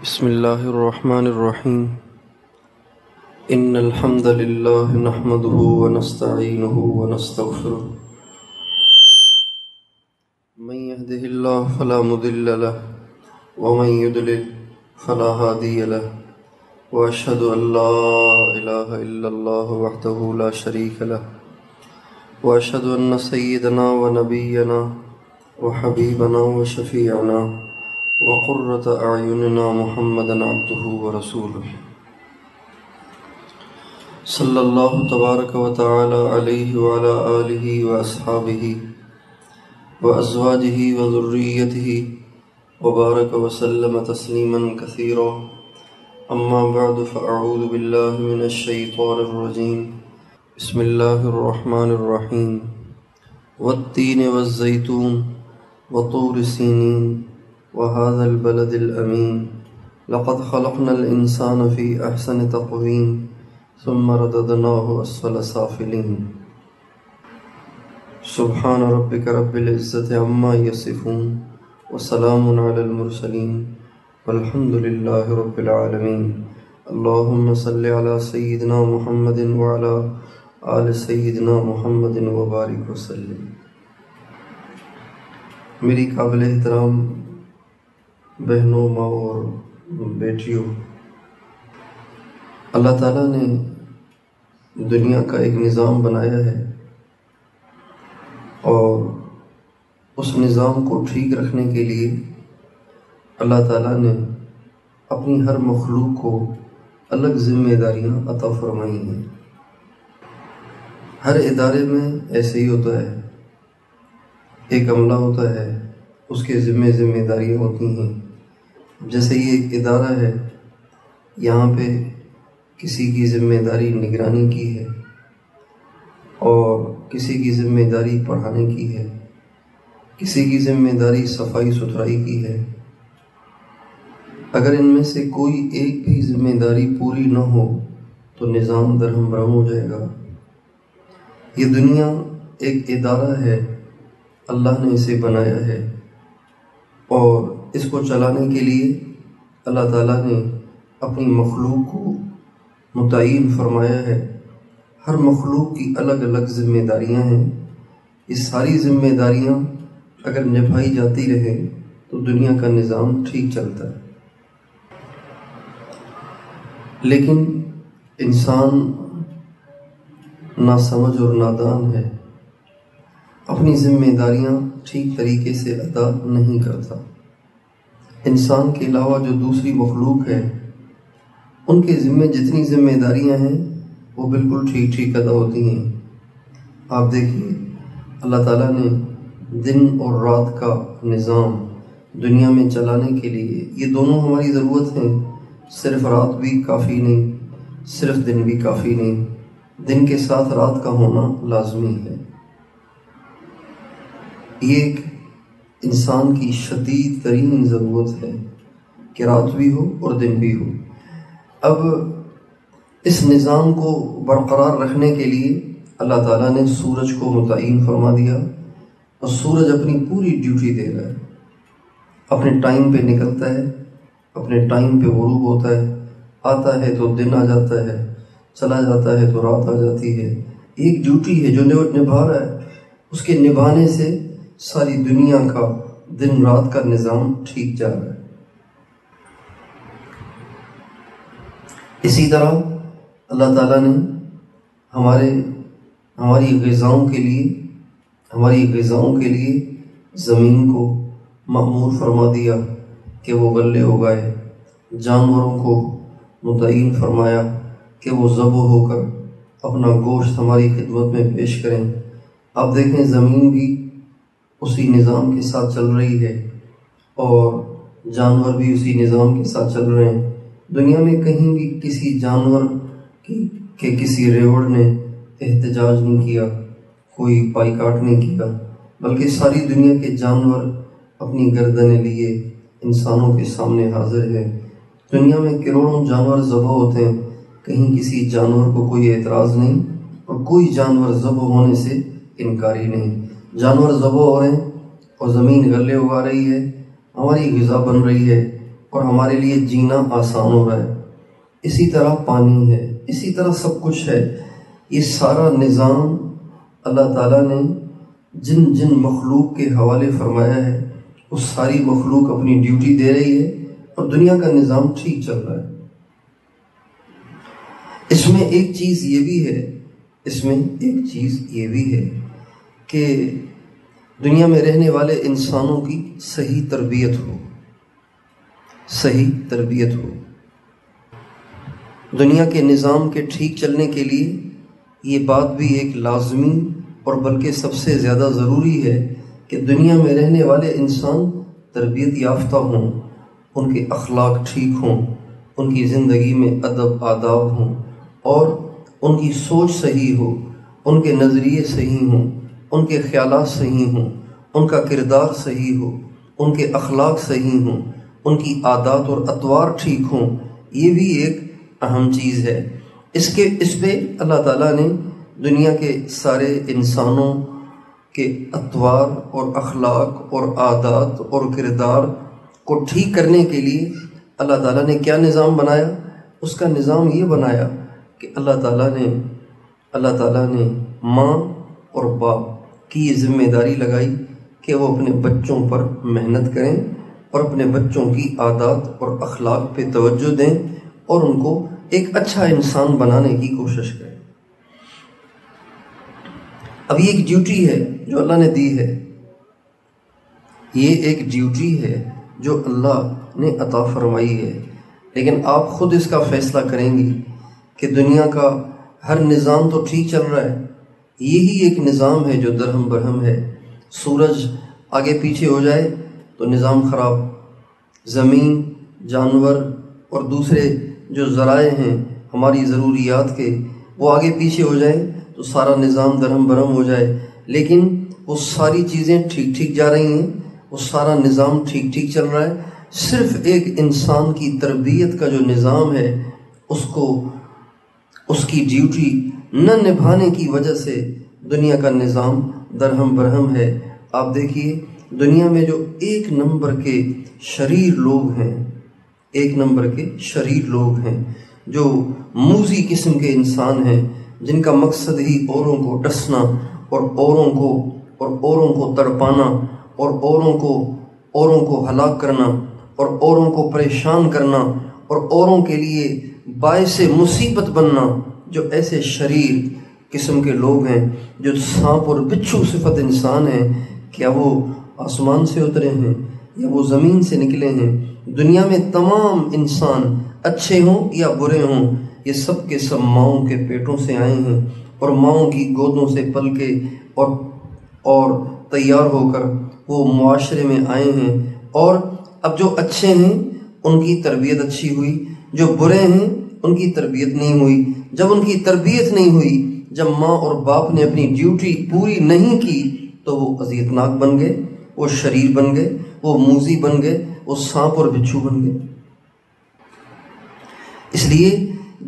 بسم اللہ الرحمن الرحیم ان الحمد للہ نحمده ونستعینه ونستغفره من يهده الله فلا مضل له ومن يضلل فلا هادي له واشهد ان لا اله الا الله وحده لا شريك له واشهد ان سيدنا ونبينا وحبيبنا وشفيعنا وقرة أعيننا محمدا عبده ورسوله صلى الله تبارك وتعالى عليه وعلى آله وأصحابه وأزواجه وذريته وبارك وسلم تسليما كثيرا أما بعد فأعوذ بالله من الشيطان الرجيم بسم الله الرحمن الرحيم والتين والزيتون وطور سينين وهذا البلد الأمين لقد خلقنا الإنسان في أحسن تقويم ثم رددناه أسفل سافلين سبحان ربك رب العزة عما يصفون وسلام على المرسلين والحمد لله رب العالمين اللهم صل على سيدنا محمد وعلى آل سيدنا محمد وبارك وسلم۔ میری قابل احترام بہنوں، ماں اور بیٹیوں، اللہ تعالیٰ نے دنیا کا ایک نظام بنایا ہے اور اس نظام کو ٹھیک رکھنے کے لیے اللہ تعالیٰ نے اپنی ہر مخلوق کو الگ ذمہ داریاں عطا فرمائی ہیں۔ ہر ادارے میں ایسے ہی ہوتا ہے، ایک عملہ ہوتا ہے، اس کے ذمہ داریاں ہوتی ہیں۔ جیسے یہ ایک ادارہ ہے، یہاں پہ کسی کی ذمہ داری نگرانی کی ہے اور کسی کی ذمہ داری پڑھانے کی ہے، کسی کی ذمہ داری صفائی ستھرائی کی ہے۔ اگر ان میں سے کوئی ایک بھی ذمہ داری پوری نہ ہو تو نظام درہم برہم ہو جائے گا۔ یہ دنیا ایک ادارہ ہے، اللہ نے اسے بنایا ہے اور اس کو چلانے کے لیے اللہ تعالیٰ نے اپنی مخلوق کو متعین فرمایا ہے۔ ہر مخلوق کی الگ الگ ذمہ داریاں ہیں۔ یہ ساری ذمہ داریاں اگر نبھائی جاتی رہیں تو دنیا کا نظام ٹھیک چلتا ہے، لیکن انسان ناسمجھ اور نادان ہے، اپنی ذمہ داریاں ٹھیک طریقے سے ادا نہیں کرتا۔ انسان کے علاوہ جو دوسری مخلوق ہے، ان کے ذمہ جتنی ذمہ داریاں ہیں وہ بالکل ٹھیک ادا ہوتی ہیں۔ آپ دیکھیے، اللہ تعالیٰ نے دن اور رات کا نظام دنیا میں چلانے کے لیے، یہ دونوں ہماری ضرورت ہیں، صرف رات بھی کافی نہیں، صرف دن بھی کافی نہیں، دن کے ساتھ رات کا ہونا لازمی ہے۔ یہ ایک انسان کی شدید ترین ضرورت ہے کہ رات بھی ہو اور دن بھی ہو۔ اب اس نظام کو برقرار رکھنے کے لیے اللہ تعالیٰ نے سورج کو متعین فرما دیا اور سورج اپنی پوری ڈیوٹی دے رہا ہے، اپنے ٹائم پہ نکلتا ہے، اپنے ٹائم پہ غروب ہوتا ہے، آتا ہے تو دن آ جاتا ہے، چلا جاتا ہے تو رات آ جاتی ہے۔ ایک ڈیوٹی ہے جو نبھا رہا ہے، اس کے نبھانے سے ساری دنیا کا دن رات کا نظام ٹھیک جا رہا ہے۔ اسی طرح اللہ تعالیٰ نے ہماری غذاؤں کے لیے زمین کو مأمور فرما دیا کہ وہ غلے اگائے، جانوروں کو متعین فرمایا کہ وہ ذبح ہو کر اپنا گوشت ہماری خدمت میں پیش کریں۔ آپ دیکھیں، زمین بھی اسی نظام کے ساتھ چل رہی ہے اور جانور بھی اسی نظام کے ساتھ چل رہے ہیں۔ دنیا میں کہیں بھی کسی جانور کے کسی ریوڑ نے احتجاج نہیں کیا، کوئی بائیکاٹ نہیں کیا، بلکہ ساری دنیا کے جانور اپنی گردنیں لیے انسانوں کے سامنے حاضر ہے۔ دنیا میں کروڑوں جانور ذبح ہوتے ہیں، کہیں کسی جانور کو کوئی اعتراض نہیں اور کوئی جانور ذبح ہونے سے انکاری نہیں۔ جانور ذبح ہو رہے ہیں اور زمین غلے اگا رہی ہے، ہماری غذا بن رہی ہے، اور ہمارے لیے جینا آسان ہو رہا ہے۔ اسی طرح پانی ہے، اسی طرح سب کچھ ہے۔ یہ سارا نظام اللہ تعالیٰ نے جن جن مخلوق کے حوالے فرمایا ہے، وہ ساری مخلوق اپنی ڈیوٹی دے رہی ہے اور دنیا کا نظام ٹھیک چل رہا ہے۔ اس میں ایک چیز یہ بھی ہے کہ دنیا میں رہنے والے انسانوں کی صحیح تربیت ہو۔ دنیا کے نظام کے ٹھیک چلنے کے لیے یہ بات بھی ایک لازمی اور بلکہ سب سے زیادہ ضروری ہے کہ دنیا میں رہنے والے انسان تربیت یافتہ ہوں، ان کے اخلاق ٹھیک ہوں، ان کی زندگی میں ادب آداب ہوں، اور ان کی سوچ صحیح ہو، ان کے نظریے صحیح ہوں، ان کے خیالات صحیح ہوں، ان کا کردار صحیح ہو، ان کے اخلاق صحیح ہوں، ان کی عادات اور اطوار ٹھیک ہوں۔ یہ بھی ایک اہم چیز ہے۔ اس پہ اللہ تعالیٰ نے دنیا کے سارے انسانوں کے اطوار اور اخلاق اور عادات اور کردار کو ٹھیک کرنے کے لیے اللہ تعالیٰ نے کیا نظام بنایا؟ اس کا نظام یہ بنایا کہ اللہ تعالیٰ نے ماں اور باپ کی یہ ذمہ داری لگائی کہ وہ اپنے بچوں پر محنت کریں اور اپنے بچوں کی عادات اور اخلاق پہ توجہ دیں اور ان کو ایک اچھا انسان بنانے کی کوشش کریں۔ اب یہ ایک ڈیوٹی ہے جو اللہ نے دی ہے، یہ ایک ڈیوٹی ہے جو اللہ نے عطا فرمائی ہے، لیکن آپ خود اس کا فیصلہ کریں گی کہ دنیا کا ہر نظام تو ٹھیک چل رہا ہے، یہی ایک نظام ہے جو درہم برہم ہے۔ سورج آگے پیچھے ہو جائے تو نظام خراب، زمین، جانور اور دوسرے جو ذرائع ہیں ہماری ضروریات کے، وہ آگے پیچھے ہو جائیں تو سارا نظام درہم برہم ہو جائے۔ لیکن وہ ساری چیزیں ٹھیک جا رہی ہیں، وہ سارا نظام ٹھیک چل رہا ہے۔ صرف ایک انسان کی تربیت کا جو نظام ہے، اس کی ڈیوٹی نہ نبھانے کی وجہ سے دنیا کا نظام درہم برہم ہے۔ آپ دیکھیے دنیا میں جو ایک نمبر کے شریر لوگ ہیں جو موذی قسم کے انسان ہیں، جن کا مقصد ہی اوروں کو ڈسنا اور اوروں کو تڑپانا اور اوروں کو ہلاک کرنا اور اوروں کو پریشان کرنا اور اوروں کے لیے باعث مصیبت بننا، جو ایسے شریر قسم کے لوگ ہیں، جو سانپ اور بچھو صفت انسان ہیں، کیا وہ آسمان سے اترے ہیں یا وہ زمین سے نکلے ہیں؟ دنیا میں تمام انسان اچھے ہوں یا برے ہوں، یہ سب کے سب ماؤں کے پیٹوں سے آئے ہیں اور ماؤں کی گودوں سے پل کے اور تیار ہو کر وہ معاشرے میں آئے ہیں۔ اور اب جو اچھے ہیں ان کی تربیت اچھی ہوئی، جو برے ہیں ان کی تربیت نہیں ہوئی۔ جب ان کی تربیت نہیں ہوئی، جب ماں اور باپ نے اپنی ڈیوٹی پوری نہیں کی، تو وہ اذیتناک بن گئے، وہ شریر بن گئے، وہ موذی بن گئے، وہ سانپ اور بچھو بن گئے۔ اس لیے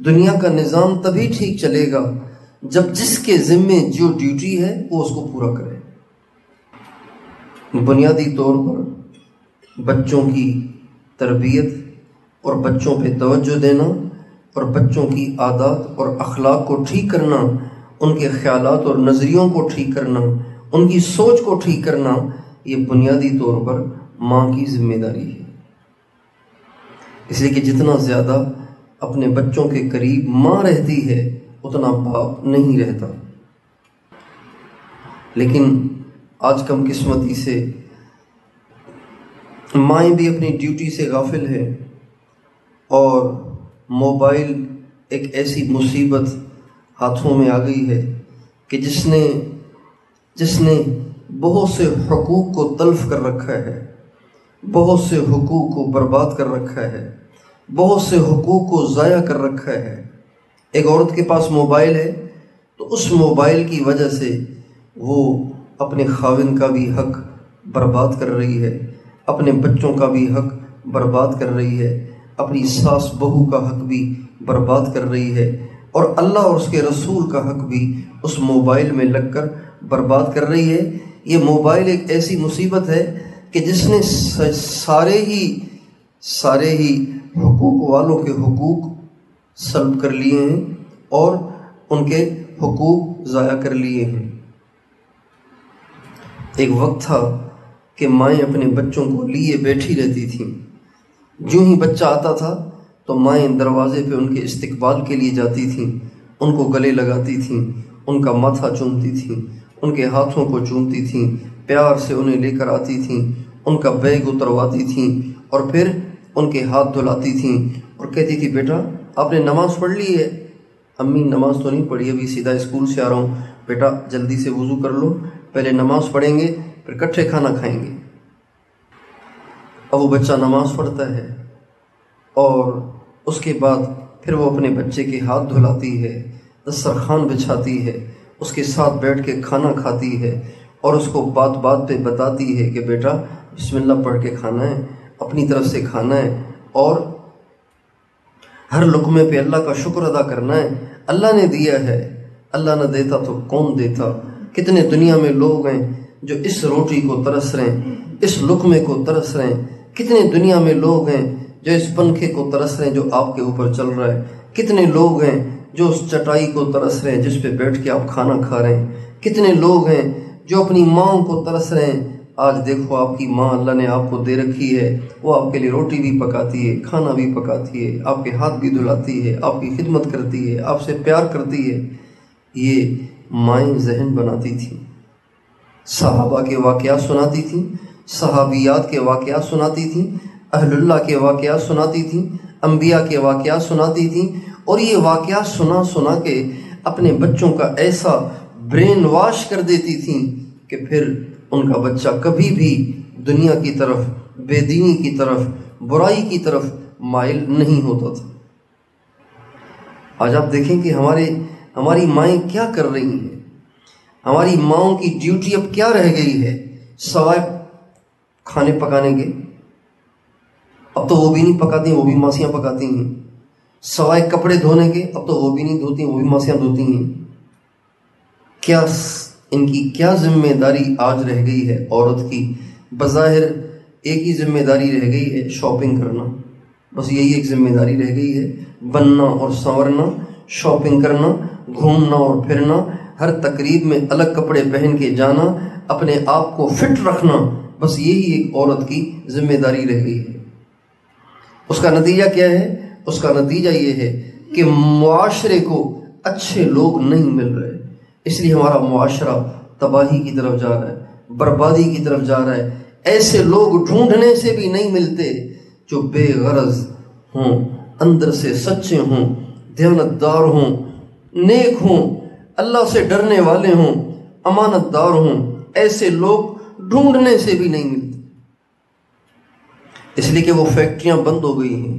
دنیا کا نظام تبھی ٹھیک چلے گا جب جس کے ذمے جو ڈیوٹی ہے وہ اس کو پورا کرے۔ بنیادی طور پر بچوں کی تربیت اور بچوں پہ توجہ دینا اور بچوں کی عادات اور اخلاق کو ٹھیک کرنا، ان کے خیالات اور نظریوں کو ٹھیک کرنا، ان کی سوچ کو ٹھیک کرنا، یہ بنیادی طور پر ماں کی ذمہ داری ہے۔ اس لیے کہ جتنا زیادہ اپنے بچوں کے قریب ماں رہتی ہے اتنا باپ نہیں رہتا۔ لیکن آج کم قسمتی سے مائیں بھی اپنی ڈیوٹی سے غافل ہے، اور موبائل ایک ایسی مصیبت ہاتھوں میں آ گئی ہے کہ جس نے بہت سے حقوق کو تلف کر رکھا ہے، بہت سے حقوق کو برباد کر رکھا ہے، بہت سے حقوق کو ضائع کر رکھا ہے۔ ایک عورت کے پاس موبائل ہے تو اس موبائل کی وجہ سے وہ اپنے خاوند کا بھی حق برباد کر رہی ہے، اپنے بچوں کا بھی حق برباد کر رہی ہے، اپنی ساس بہو کا حق بھی برباد کر رہی ہے، اور اللہ اور اس کے رسول کا حق بھی اس موبائل میں لگ کر برباد کر رہی ہے۔ یہ موبائل ایک ایسی مصیبت ہے کہ جس نے سارے ہی سارے ہی حقوق والوں کے حقوق سلب کر لیے ہیں اور ان کے حقوق ضائع کر لیے ہیں۔ ایک وقت تھا کہ مائیں اپنے بچوں کو لیے بیٹھی رہتی تھیں، جو ہی بچہ آتا تھا تو مائیں دروازے پہ ان کے استقبال کے لیے جاتی تھیں، ان کو گلے لگاتی تھیں، ان کا ماتھا چومتی تھیں، ان کے ہاتھوں کو چومتی تھیں، پیار سے انہیں لے کر آتی تھیں، ان کا بیگ اترواتی تھیں اور پھر ان کے ہاتھ دھلاتی تھیں اور کہتی تھی بیٹا آپ نے نماز پڑھ لی ہے؟ امی نماز تو نہیں پڑھی، ابھی سیدھا اسکول سے آ رہا ہوں۔ بیٹا جلدی سے وضو کر لو، پہلے نماز پڑھیں گے پھر کٹھے کھانا کھائیں گے۔ اب وہ بچہ نماز پڑھتا ہے اور اس کے بعد پھر وہ اپنے بچے کے ہاتھ دھلاتی ہے، دسترخوان بچھاتی ہے، اس کے ساتھ بیٹھ کے کھانا کھاتی ہے اور اس کو بات بات پہ بتاتی ہے کہ بیٹا بسم اللہ پڑھ کے کھانا ہے، اپنی طرف سے کھانا ہے اور ہر لقمے پہ اللہ کا شکر ادا کرنا ہے۔ اللہ نے دیا ہے، اللہ نہ دیتا تو کون دیتا۔ کتنے دنیا میں لوگ ہیں جو اس روٹی کو ترس رہے ہیں، اس لقمے کو ترس رہے ہیں۔ کتنے دنیا میں لوگ ہیں جو اس پنکھے کو ترس رہے ہیں جو آپ کے اوپر چل رہا ہے۔ کتنے لوگ ہیں جو اس چٹائی کو ترس رہے ہیں جس پہ بیٹھ کے آپ کھانا کھا رہے ہیں۔ کتنے لوگ ہیں جو اپنی ماں کو ترس رہے ہیں۔ آج دیکھو آپ کی ماں اللہ نے آپ کو دے رکھی ہے، وہ آپ کے لیے روٹی بھی پکاتی ہے، کھانا بھی پکاتی ہے، آپ کے ہاتھ بھی دھلاتی ہے، آپ کی خدمت کرتی ہے، آپ سے پیار کرتی ہے۔ یہ مائیں ذہن بناتی تھیں، صحابہ کے واقعات سناتی تھیں، صحابیات کے واقعات سناتی تھیں، اہل اللہ کے واقعات سناتی تھیں، انبیاء کے واقعات سناتی تھیں، اور یہ واقعات سنا سنا کے اپنے بچوں کا ایسا برین واش کر دیتی تھیں کہ پھر ان کا بچہ کبھی بھی دنیا کی طرف، بے دینی کی طرف، برائی کی طرف مائل نہیں ہوتا تھا۔ آج آپ دیکھیں کہ ہماری مائیں کیا کر رہی ہیں۔ ہماری ماؤں کی ڈیوٹی اب کیا رہ گئی ہے سوائے کھانے پکانے کے؟ اب تو وہ بھی نہیں پکاتی، وہ بھی ماسیاں پکاتی ہیں۔ سوائے کپڑے دھونے کے اب تو وہ بھی نہیں دھوتی، وہ بھی ماسیاں دھوتی ہیں۔ کیا ان کی کیا ذمہ داری آج رہ گئی ہے عورت کی؟ بظاہر ایک ہی ذمہ داری رہ گئی ہے، شاپنگ کرنا، بس یہی ایک ذمہ داری رہ گئی ہے، بننا اور سنورنا، شاپنگ کرنا، گھومنا اور پھرنا، ہر تقریب میں الگ کپڑے پہن کے جانا، اپنے آپ کو فٹ رکھنا، بس یہی ایک عورت کی ذمہ داری رہ گئی ہے۔ اس کا نتیجہ کیا ہے؟ اس کا نتیجہ یہ ہے کہ معاشرے کو اچھے لوگ نہیں مل رہے، اس لیے ہمارا معاشرہ تباہی کی طرف جا رہا ہے، بربادی کی طرف جا رہا ہے۔ ایسے لوگ ڈھونڈنے سے بھی نہیں ملتے جو بے غرض ہوں، اندر سے سچے ہوں، دیانتدار ہوں، نیک ہوں، اللہ سے ڈرنے والے ہوں، امانت دار ہوں۔ ایسے لوگ ڈھونڈنے سے بھی نہیں ملتے، اس لیے کہ وہ فیکٹریاں بند ہو گئی ہیں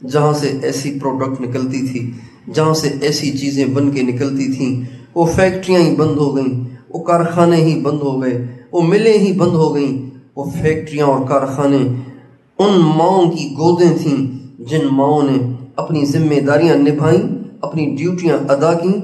جہاں سے ایسی پروڈکٹ نکلتی تھی، جہاں سے ایسی چیزیں بن کے نکلتی تھیں، وہ فیکٹریاں ہی بند ہو گئیں، وہ کارخانے ہی بند ہو گئے، وہ ملیں ہی بند ہو گئیں۔ وہ فیکٹریاں اور کارخانے ان ماؤں کی گودیں تھیں جن ماؤں نے اپنی ذمہ داریاں نبھائیں، اپنی ڈیوٹیاں ادا کیں۔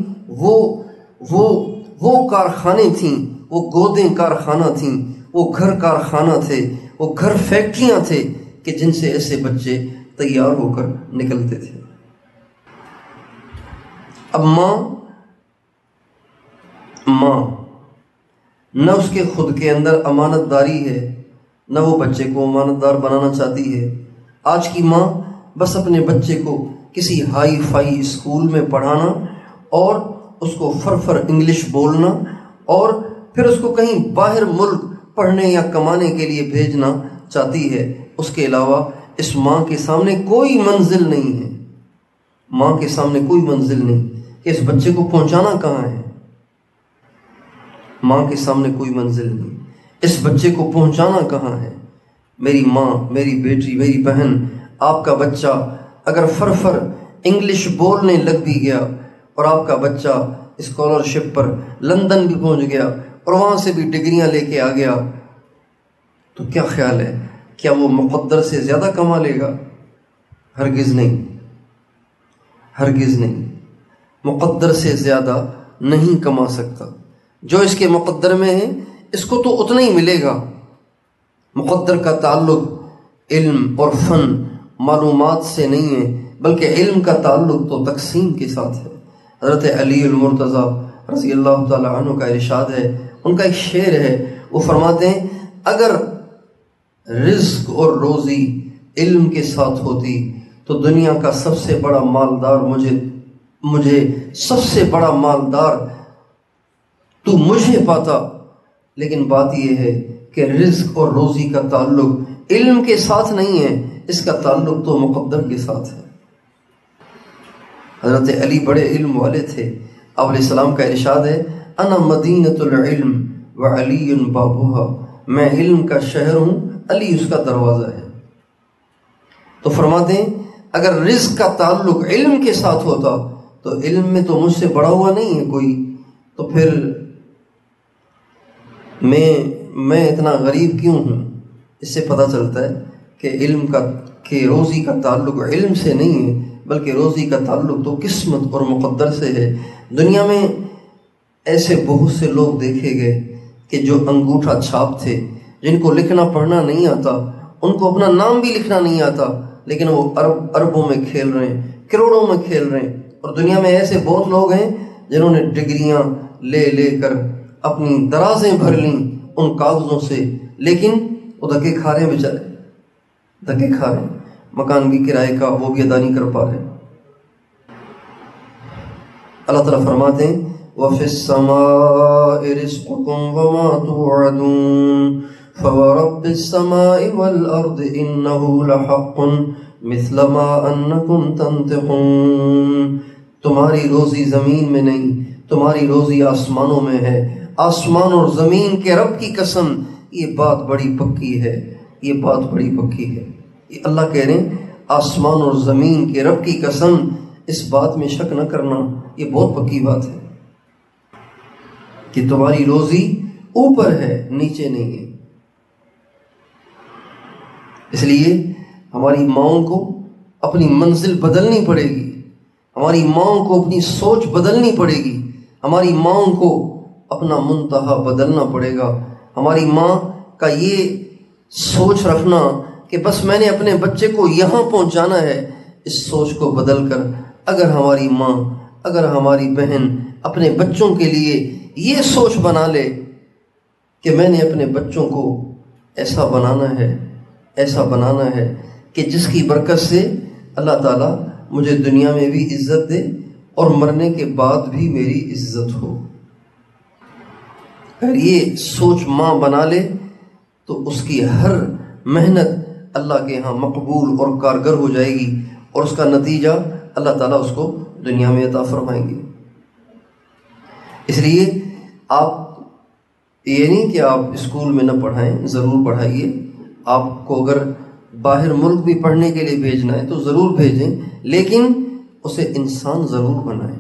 وہ کارخانے تھیں، وہ گودیں کارخانہ تھیں، وہ گھر کارخانہ تھے، وہ گھر فیکٹریاں تھے کہ جن سے ایسے بچے تیار ہو کر نکلتے تھے۔ اب ماں نہ اس کے خود کے اندر امانت داری ہے، نہ وہ بچے کو امانت دار بنانا چاہتی ہے۔ آج کی ماں بس اپنے بچے کو کسی ہائی فائی اسکول میں پڑھانا اور اس کو فر انگلش بولنا اور پھر اس کو کہیں باہر ملک پڑھنے یا کمانے کے لیے بھیجنا چاہتی ہے۔ اس کے علاوہ اس ماں کے سامنے کوئی منزل نہیں ہے، ماں کے سامنے کوئی منزل نہیں کہ اس بچے کو پہنچانا کہاں ہے۔ ماں کے سامنے کوئی منزل نہیں، اس بچے کو پہنچانا کہاں ہے۔ میری ماں، میری بیٹی، میری بہن، آپ کا بچہ اگر فر انگلش بولنے لگ بھی گیا اور آپ کا بچہ اسکالرشپ پر لندن بھی پہنچ گیا اور وہاں سے بھی ڈگریاں لے کے آ گیا، تو کیا خیال ہے، کیا وہ مقدر سے زیادہ کما لے گا؟ ہرگز نہیں، ہرگز نہیں، مقدر سے زیادہ نہیں کما سکتا۔ جو اس کے مقدر میں ہے اس کو تو اتنا ہی ملے گا۔ مقدر کا تعلق علم اور فن معلومات سے نہیں ہے، بلکہ علم کا تعلق تو تقسیم کے ساتھ ہے۔ حضرت علی المرتضیٰ رضی اللہ تعالیٰ عنہ کا ارشاد ہے، ان کا ایک شعر ہے، وہ فرماتے ہیں اگر رزق اور روزی علم کے ساتھ ہوتی تو دنیا کا سب سے بڑا مالدار مجھے سب سے بڑا مالدار تو مجھے پاتا، لیکن بات یہ ہے کہ رزق اور روزی کا تعلق علم کے ساتھ نہیں ہے، اس کا تعلق تو مقدر کے ساتھ ہے۔ حضرت علی بڑے علم والے تھے، آپ علیہ السلام کا ارشاد ہے انا مدینۃ العلم وعلی بابھا، میں علم کا شہر ہوں، علی اس کا دروازہ ہے۔ تو فرماتے ہیں اگر رزق کا تعلق علم کے ساتھ ہوتا تو علم میں تو مجھ سے بڑا ہوا نہیں ہے کوئی، تو پھر میں اتنا غریب کیوں ہوں؟ اس سے پتہ چلتا ہے کہ روزی کا تعلق علم سے نہیں ہے، بلکہ روزی کا تعلق تو قسمت اور مقدر سے ہے۔ دنیا میں ایسے بہت سے لوگ دیکھے گئے کہ جو انگوٹھا چھاپ تھے، جن کو لکھنا پڑھنا نہیں آتا، ان کو اپنا نام بھی لکھنا نہیں آتا، لیکن وہ اربوں میں کھیل رہے ہیں، کروڑوں میں کھیل رہے ہیں۔ اور دنیا میں ایسے بہت لوگ ہیں جنہوں نے ڈگریاں لے کر اپنی درازیں بھر لیں ان کاغذوں سے، لیکن وہ دھکے کھا رہے ہیں بیچارے، دھکے کھا رہے ہیں، مکان کی کرائے کا وہ بھی ادا نہیں کر پا رہے۔ اللہ تعالیٰ فرماتے ہیں وَفِي السَّمَاءِ رِزْقُكُمْ وَمَا تُوعَدُونَ فَوَرَبِّ السَّمَاءِ وَالْأَرْضِ إِنَّهُ لَحَقٌّ مِثْلَ مَا أَنَّكُمْ تَنطِقُونَ، تمہاری روزی زمین میں نہیں، تمہاری روزی آسمانوں میں ہے، آسمان اور زمین کے رب کی قسم، یہ بات بڑی پکی ہے، یہ بات بڑی پکی ہے۔ یہ اللہ کہہ رہے ہیں آسمان اور زمین کے رب کی قسم، اس بات میں شک نہ کرنا، یہ بہت پکی بات ہے کہ تمہاری روزی اوپر ہے، نیچے نہیں ہے۔ اس لیے ہماری ماؤں کو اپنی منزل بدلنی پڑے گی، ہماری ماؤں کو اپنی سوچ بدلنی پڑے گی، ہماری ماؤں کو اپنا منتہا بدلنا پڑے گا۔ ہماری ماں کا یہ سوچ رکھنا کہ بس میں نے اپنے بچے کو یہاں پہنچانا ہے، اس سوچ کو بدل کر اگر ہماری ماں، اگر ہماری بہن اپنے بچوں کے لیے یہ سوچ بنا لے کہ میں نے اپنے بچوں کو ایسا بنانا ہے کہ جس کی برکت سے اللہ تعالیٰ مجھے دنیا میں بھی عزت دے اور مرنے کے بعد بھی میری عزت ہو، اگر یہ سوچ ماں بنا لے تو اس کی ہر محنت اللہ کے ہاں مقبول اور کارگر ہو جائے گی، اور اس کا نتیجہ اللہ تعالیٰ اس کو دنیا میں عطا فرمائیں گے۔ اس لیے آپ یہ نہیں کہ آپ اسکول میں نہ پڑھائیں، ضرور پڑھائیے، آپ کو اگر باہر ملک بھی پڑھنے کے لیے بھیجنا ہے تو ضرور بھیجیں، لیکن اسے انسان ضرور بنائیں،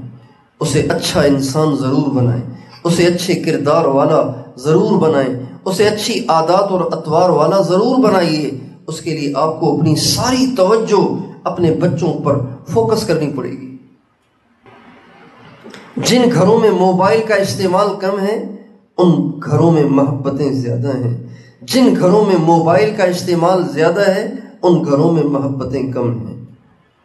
اسے اچھا انسان ضرور بنائیں، اسے اچھے کردار والا ضرور بنائیں، اسے اچھی عادات اور اطوار والا ضرور بنائیے۔ اس کے لیے آپ کو اپنی ساری توجہ اپنے بچوں پر فوکس کرنی پڑے گی۔ جن گھروں میں موبائل کا استعمال کم ہے ان گھروں میں محبتیں زیادہ ہیں، جن گھروں میں موبائل کا استعمال زیادہ ہے ان گھروں میں محبتیں کم ہیں،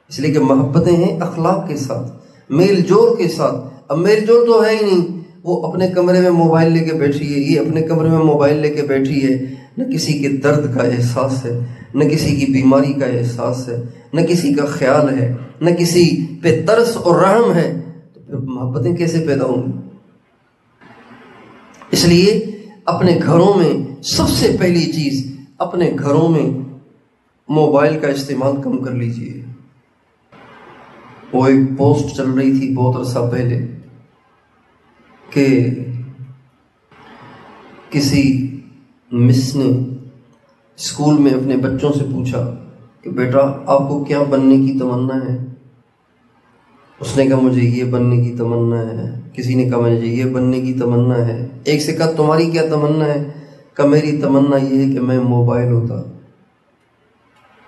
اس لیے کہ محبتیں ہیں اخلاق کے ساتھ، میل جول کے ساتھ۔ اب میل جول تو ہے ہی نہیں، وہ اپنے کمرے میں موبائل لے کے بیٹھی ہے، یہ اپنے کمرے میں موبائل لے کے بیٹھی ہے، نہ کسی کے درد کا احساس ہے، نہ کسی کی بیماری کا احساس ہے، نہ کسی کا خیال ہے، نہ کسی پہ ترس اور رحم ہے، تو پھر محبتیں کیسے پیدا ہوں گی؟ اس لیے اپنے گھروں میں سب سے پہلی چیز، اپنے گھروں میں موبائل کا استعمال کم کر لیجئے۔ وہ ایک پوسٹ چل رہی تھی بہت عرصہ پہلے کہ کسی مس نے اسکول میں اپنے بچوں سے پوچھا کہ بیٹا آپ کو کیا بننے کی تمنا ہے؟ اس نے کہا مجھے یہ بننے کی تمنا ہے، کسی نے کہا مجھے یہ بننے کی تمنا ہے، ایک سے کہا تمہاری کیا تمنا ہے؟ کہا میری تمنا یہ ہے کہ میں موبائل ہوتا۔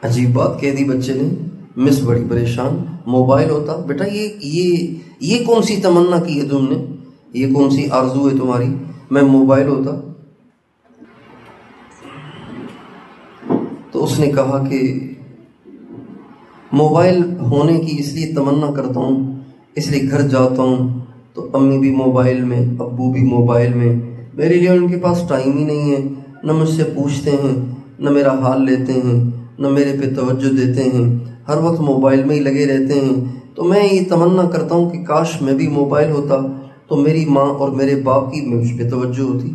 عجیب بات کہہ دی بچے نے، مس بڑی پریشان، موبائل ہوتا؟ بیٹا یہ کون سی تمنا کی ہے تم نے، یہ کون سی آرزو ہے تمہاری، میں موبائل ہوتا؟ تو اس نے کہا کہ موبائل ہونے کی اس لیے تمنا کرتا ہوں، اس لیے گھر جاتا ہوں تو امی بھی موبائل میں، ابو بھی موبائل میں، میرے لیے ان کے پاس ٹائم ہی نہیں ہے، نہ مجھ سے پوچھتے ہیں، نہ میرا حال لیتے ہیں، نہ میرے پہ توجہ دیتے ہیں، ہر وقت موبائل میں ہی لگے رہتے ہیں۔ تو میں یہ تمنا کرتا ہوں کہ کاش میں بھی موبائل ہوتا تو میری ماں اور میرے باپ کی مجھ پہ توجہ ہوتی۔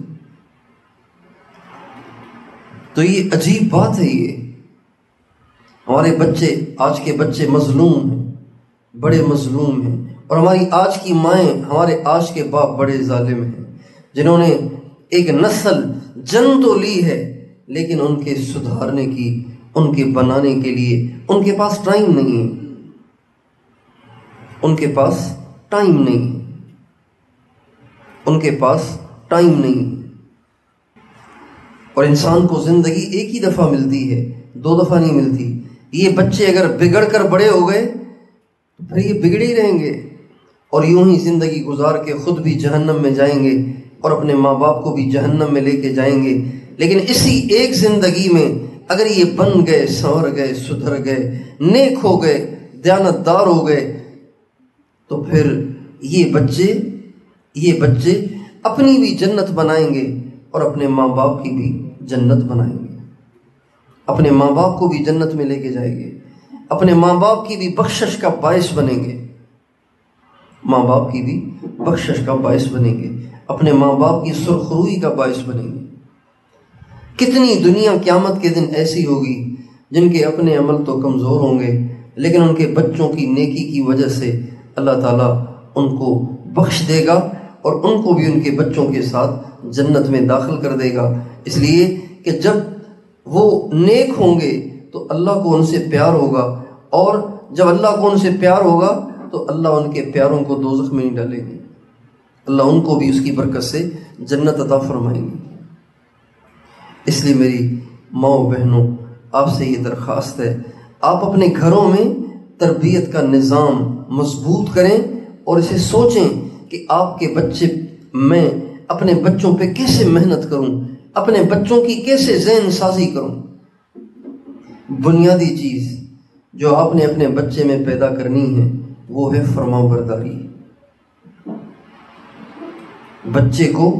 تو یہ عجیب بات ہے، یہ ہمارے بچے، آج کے بچے مظلوم ہیں، بڑے مظلوم ہیں، اور ہماری آج کی مائیں، ہمارے آج کے باپ بڑے ظالم ہیں، جنہوں نے ایک نسل جن تو لی ہے لیکن ان کے سدھارنے کی، ان کے بنانے کے لیے ان کے پاس ٹائم نہیں ہے، ان کے پاس ٹائم نہیں ہے، ان کے پاس ٹائم نہیں ہے۔ اور انسان کو زندگی ایک ہی دفعہ ملتی ہے، دو دفعہ نہیں ملتی۔ یہ بچے اگر بگڑ کر بڑے ہو گئے تو پھر یہ بگڑے ہی رہیں گے، اور یوں ہی زندگی گزار کے خود بھی جہنم میں جائیں گے اور اپنے ماں باپ کو بھی جہنم میں لے کے جائیں گے۔ لیکن اسی ایک زندگی میں اگر یہ بن گئے، سنور گئے، سدھر گئے، نیک ہو گئے، دیانتدار ہو گئے، تو پھر یہ بچے اپنی بھی جنت بنائیں گے اور اپنے ماں باپ کی بھی جنت بنائیں گے، اپنے ماں باپ کو بھی جنت میں لے کے جائیں گے، اپنے ماں باپ کی بھی بخشش کا باعث بنیں گے، ماں باپ کی بھی بخشش کا باعث بنیں گے، اپنے ماں باپ کی سرخروئی کا باعث بنیں گے۔ کتنی دنیا قیامت کے دن ایسی ہوگی جن کے اپنے عمل تو کمزور ہوں گے، لیکن ان کے بچوں کی نیکی کی وجہ سے اللہ تعالیٰ ان کو بخش دے گا اور ان کو بھی ان کے بچوں کے ساتھ جنت میں داخل کر دے گا، اس لیے کہ جب وہ نیک ہوں گے تو اللہ کو ان سے پیار ہوگا، اور جب اللہ کو ان سے پیار ہوگا تو اللہ ان کے پیاروں کو دوزخ میں نہیں ڈالے گی، اللہ ان کو بھی اس کی برکت سے جنت عطا فرمائیں گے۔ اس لیے میری ماں و بہنوں، آپ سے یہ درخواست ہے، آپ اپنے گھروں میں تربیت کا نظام مضبوط کریں اور اسے سوچیں کہ آپ کے بچے، میں اپنے بچوں پہ کیسے محنت کروں، اپنے بچوں کی کیسے ذہن سازی کروں۔ بنیادی چیز جو آپ نے اپنے بچے میں پیدا کرنی ہے وہ ہے فرما برداری۔ بچے کو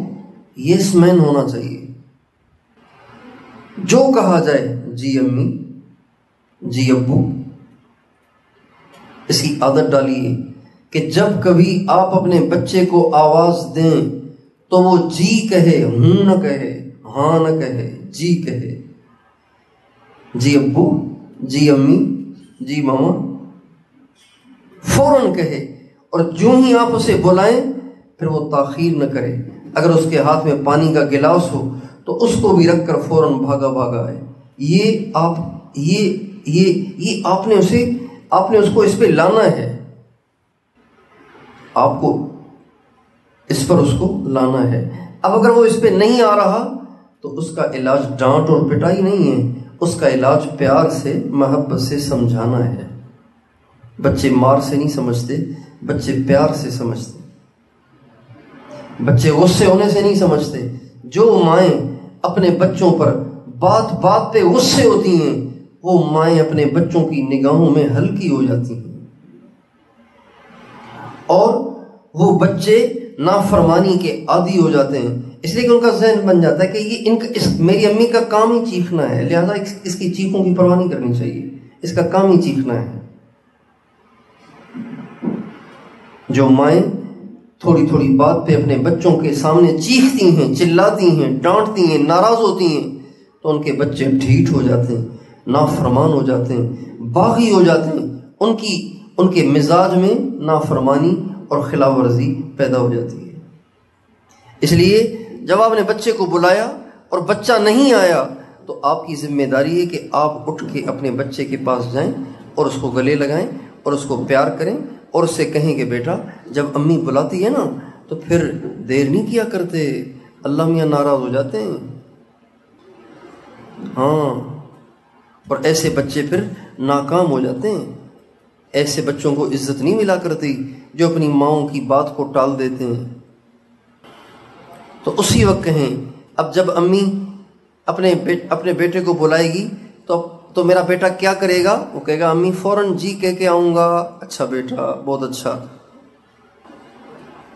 یس مین ہونا چاہیے، جو کہا جائے جی امی، جی ابو۔ اس کی عادت ڈالیے کہ جب کبھی آپ اپنے بچے کو آواز دیں تو وہ جی کہے، ہوں نہ کہے، ہاں نہ کہے، جی کہے، جی ابو، جی امی، جی ماما، فوراً کہے، اور جو ہی آپ اسے بلائیں پھر وہ تاخیر نہ کرے۔ اگر اس کے ہاتھ میں پانی کا گلاس ہو تو اس کو بھی رکھ کر فوراً بھاگا آئے۔ یہ آپ نے اس کو اس پہ لانا ہے، آپ کو اس پر اس کو لانا ہے۔ اب اگر وہ اس پہ نہیں آ رہا تو اس کا علاج ڈانٹ اور پٹائی نہیں ہے، اس کا علاج پیار سے، محبت سے سمجھانا ہے۔ بچے مار سے نہیں سمجھتے، بچے پیار سے سمجھتے، بچے غصے ہونے سے نہیں سمجھتے۔ جو مائیں اپنے بچوں پر بات بات پہ غصے ہوتی ہیں، وہ مائیں اپنے بچوں کی نگاہوں میں ہلکی ہو جاتی ہیں، اور وہ بچے نافرمانی کے عادی ہو جاتے ہیں، اس لیے کہ ان کا ذہن بن جاتا ہے کہ یہ میری امی کا کام ہی چیخنا ہے، لہذا اس کی چیخوں کی پرواہ نہیں کرنی چاہیے، اس کا کام ہی چیخنا ہے۔ جو مائیں تھوڑی تھوڑی بات پہ اپنے بچوں کے سامنے چیختی ہیں، چلاتی ہیں، ڈانٹتی ہیں، ناراض ہوتی ہیں، تو ان کے بچے ڈھیٹ ہو جاتے ہیں، نافرمان ہو جاتے ہیں، باغی ہو جاتے ہیں، ان کے مزاج میں نافرمانی اور خلاف ورزی پیدا ہو جاتی ہے۔ اس لیے جب آپ نے بچے کو بلایا اور بچہ نہیں آیا تو آپ کی ذمہ داری ہے کہ آپ اٹھ کے اپنے بچے کے پاس جائیں اور اس کو گلے لگائیں اور اس کو پیار کریں اور اس سے کہیں کہ بیٹا جب امی بلاتی ہے نا تو پھر دیر نہیں کیا کرتے، اللہ میاں ناراض ہو جاتے ہیں۔ ہاں، اور ایسے بچے پھر ناکام ہو جاتے ہیں، ایسے بچوں کو عزت نہیں ملا کرتی جو اپنی ماؤں کی بات کو ٹال دیتے ہیں۔ تو اسی وقت کہیں، اب جب امی اپنے بیٹے کو بلائے گی تو تو میرا بیٹا کیا کرے گا؟ وہ کہے گا امی فوراً جی کہہ کے آؤں گا، اچھا بیٹا بہت اچھا۔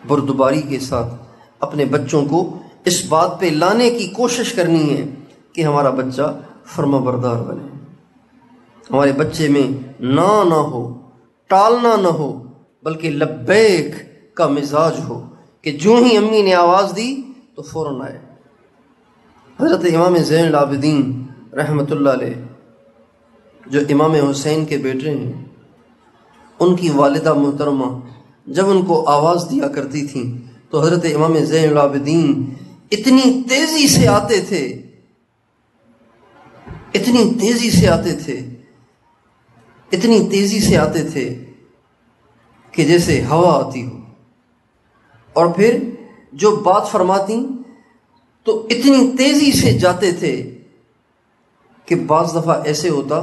بردباری کے ساتھ اپنے بچوں کو اس بات پہ لانے کی کوشش کرنی ہے کہ ہمارا بچہ فرما بردار بنے، ہمارے بچے میں نہ ہو، ٹالنا نہ ہو، بلکہ لبیک کا مزاج ہو کہ جو ہی امی نے آواز دی تو فوراً آئے۔ حضرت امام زین العابدین رحمۃ اللہ علیہ جو امام حسین کے بیٹے ہیں، ان کی والدہ محترمہ جب ان کو آواز دیا کرتی تھیں تو حضرت امام زین العابدین اتنی تیزی سے آتے تھے، اتنی تیزی سے آتے تھے، اتنی تیزی سے آتے تھے کہ جیسے ہوا آتی ہو، اور پھر جو بات فرماتی تو اتنی تیزی سے جاتے تھے کہ بعض دفعہ ایسے ہوتا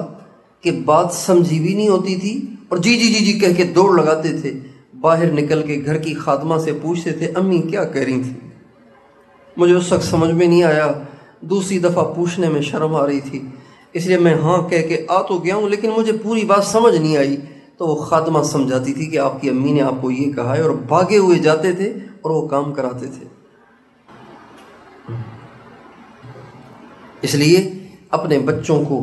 کہ بات سمجھی بھی نہیں ہوتی تھی اور جی جی جی جی کہہ کے دوڑ لگاتے تھے، باہر نکل کے گھر کی خادمہ سے پوچھتے تھے امی کیا کہہ رہی تھی؟ مجھے اس وقت سمجھ میں نہیں آیا، دوسری دفعہ پوچھنے میں شرم آ رہی تھی، اس لیے میں ہاں کہہ کے آ تو گیا ہوں لیکن مجھے پوری بات سمجھ نہیں آئی۔ تو وہ خادمہ سمجھاتی تھی کہ آپ کی امی نے آپ کو یہ کہا ہے، اور بھاگے ہوئے جاتے تھے اور وہ کام کراتے تھے۔ اس لیے اپنے بچوں کو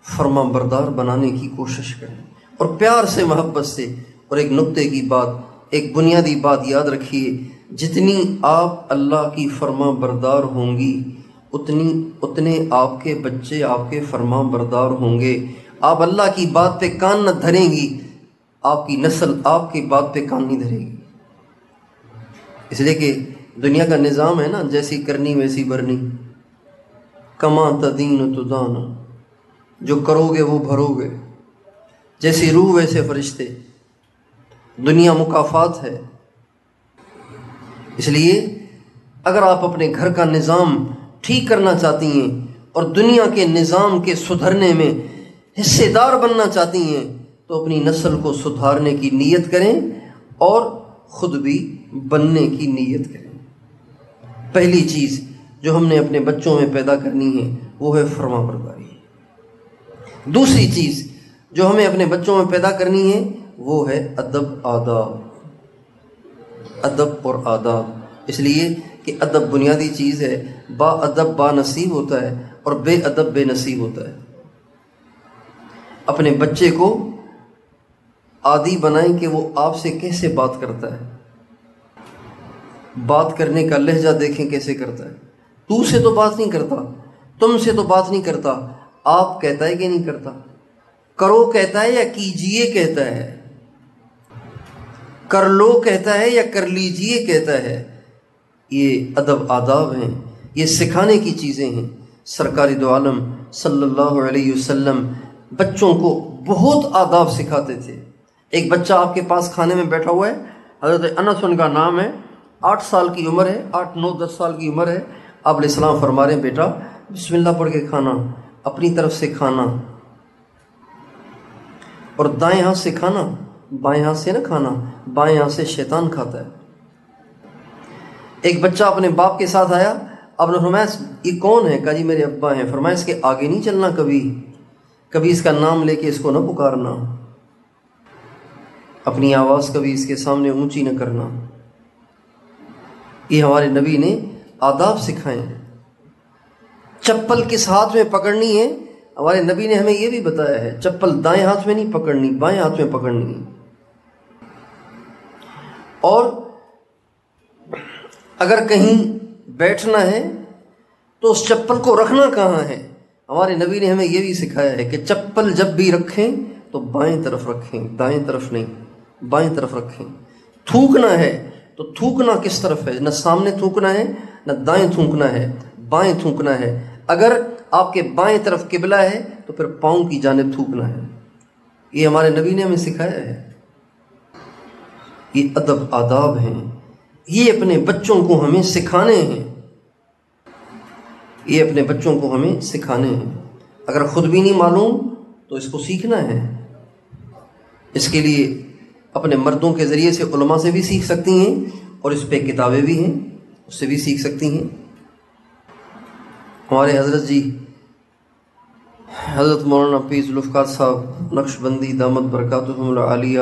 فرما بردار بنانے کی کوشش کریں اور پیار سے، محبت سے۔ اور ایک نقطے کی بات، ایک بنیادی بات یاد رکھیے، جتنی آپ اللہ کی فرما بردار ہوں گی اتنے آپ کے بچے آپ کے فرما بردار ہوں گے۔ آپ اللہ کی بات پہ کان نہ دھریں گی، آپ کی نسل آپ کی بات پہ کان نہیں دھرے گی۔ اس لیے کہ دنیا کا نظام ہے نا، جیسی کرنی ویسی بھرنی، کما تدین تدان، جو کرو گے وہ بھرو گے، جیسی روح ویسے فرشتے، دنیا مکافات ہے۔ اس لیے اگر آپ اپنے گھر کا نظام ٹھیک کرنا چاہتی ہیں اور دنیا کے نظام کے سدھرنے میں حصے دار بننا چاہتی ہیں تو اپنی نسل کو سدھارنے کی نیت کریں اور خود بھی بننے کی نیت کریں۔ پہلی چیز جو ہم نے اپنے بچوں میں پیدا کرنی ہے وہ ہے فرما برداری۔ دوسری چیز جو ہمیں اپنے بچوں میں پیدا کرنی ہے وہ ہے ادب، آداب، ادب اور آداب۔ اس لیے کہ ادب بنیادی چیز ہے، با ادب با نصیب ہوتا ہے اور بے ادب بے نصیب ہوتا ہے۔ اپنے بچے کو عادی بنائیں کہ وہ آپ سے کیسے بات کرتا ہے، بات کرنے کا لہجہ دیکھیں کیسے کرتا ہے۔ تو سے تو بات نہیں کرتا، تم سے تو بات نہیں کرتا، آپ کہتا ہے کہ نہیں کرتا، کرو کہتا ہے یا کیجئے کہتا ہے، کر لو کہتا ہے یا کر لیجئے کہتا ہے۔ یہ ادب آداب ہیں، یہ سکھانے کی چیزیں ہیں۔ سرکار دو عالم صلی اللہ علیہ وسلم بچوں کو بہت آداب سکھاتے تھے۔ ایک بچہ آپ کے پاس کھانے میں بیٹھا ہوا ہے، حضرت انس ان کا نام ہے، 8 سال کی عمر ہے، 8 9 10 سال کی عمر ہے۔ آپ علیہ السلام فرما رہے ہیں بیٹا بسم اللہ پڑھ کے کھانا، اپنی طرف سے کھانا، اور دائیں ہاتھ سے کھانا، بائیں ہاتھ سے نہ کھانا، بائیں ہاتھ سے شیطان کھاتا ہے۔ ایک بچہ اپنے باپ کے ساتھ آیا، آپ نے فرمایا یہ کون ہے؟ کہا جی میرے ابا ہیں۔ فرمایا اس کے آگے نہیں چلنا، کبھی اس کا نام لے کے اس کو نہ پکارنا، اپنی آواز کبھی اس کے سامنے اونچی نہ کرنا۔ یہ ہمارے نبی نے آداب سکھائے ہیں۔ چپل کس ہاتھ میں پکڑنی ہے، ہمارے نبی نے ہمیں یہ بھی بتایا ہے، چپل دائیں ہاتھ میں نہیں پکڑنی، بائیں ہاتھ میں پکڑنی ہے۔ اور اگر کہیں بیٹھنا ہے تو اس چپل کو رکھنا کہاں ہے؟ ہمارے نبی نے ہمیں یہ بھی سکھایا ہے کہ چپل جب بھی رکھیں تو بائیں طرف رکھیں، دائیں طرف نہیں، بائیں طرف رکھیں۔ تھوکنا ہے تو تھوکنا کس طرف ہے؟ نہ سامنے تھوکنا ہے نہ دائیں تھوکنا ہے، بائیں تھوکنا ہے۔ اگر آپ کے بائیں طرف قبلہ ہے تو پھر پاؤں کی جانب تھوکنا ہے۔ یہ ہمارے نبی نے ہمیں سکھایا ہے۔ یہ ادب آداب ہیں، یہ اپنے بچوں کو ہمیں سکھانے ہیں، یہ اپنے بچوں کو ہمیں سکھانے ہیں۔ اگر خود بھی نہیں معلوم تو اس کو سیکھنا ہے۔ اس کے لیے اپنے مردوں کے ذریعے سے علماء سے بھی سیکھ سکتی ہیں، اور اس پہ کتابیں بھی ہیں، اس سے بھی سیکھ سکتی ہیں۔ ہمارے حضرت جی حضرت مولانا پیر ذوالفقار صاحب نقشبندی دامت برکاتہم العالیہ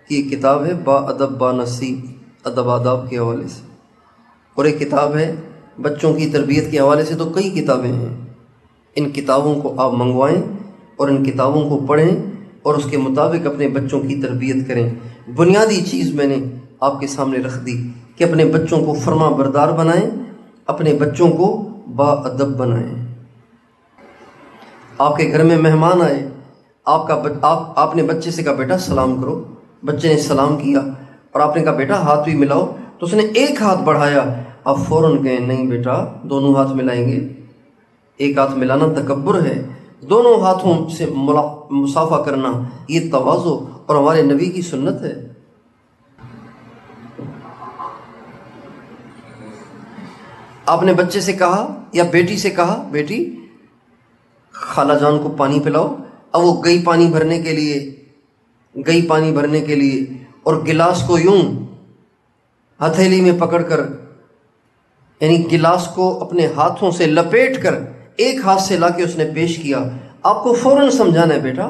کی ایک کتاب ہے با ادب با نصیب، ادب آداب کے حوالے سے، اور ایک کتاب ہے بچوں کی تربیت کے حوالے سے۔ تو کئی کتابیں ہیں، ان کتابوں کو آپ منگوائیں اور ان کتابوں کو پڑھیں اور اس کے مطابق اپنے بچوں کی تربیت کریں۔ بنیادی چیز میں نے آپ کے سامنے رکھ دی کہ اپنے بچوں کو فرما بردار بنائیں، اپنے بچوں کو با ادب بنائیں۔ آپ کے گھر میں مہمان آئے، آپ نے بچے سے کہا بیٹا سلام کرو، بچے نے سلام کیا اور آپ نے کہا بیٹا ہاتھ بھی ملاؤ، تو اس نے ایک ہاتھ بڑھایا، آپ فوراً کہیں نہیں بیٹا دونوں ہاتھ ملائیں گے، ایک ہاتھ ملانا تکبر ہے، دونوں ہاتھوں سے مصافحہ کرنا یہ تواضع اور ہمارے نبی کی سنت ہے۔ آپ نے بچے سے کہا یا بیٹی سے کہا بیٹی خالہ جان کو پانی پلاؤ، اب وہ گئی پانی بھرنے کے لیے اور گلاس کو یوں ہتھیلی میں پکڑ کر، یعنی گلاس کو اپنے ہاتھوں سے لپیٹ کر ایک ہاتھ سے لا کے اس نے پیش کیا۔ آپ کو فوراً سمجھانا ہے بیٹا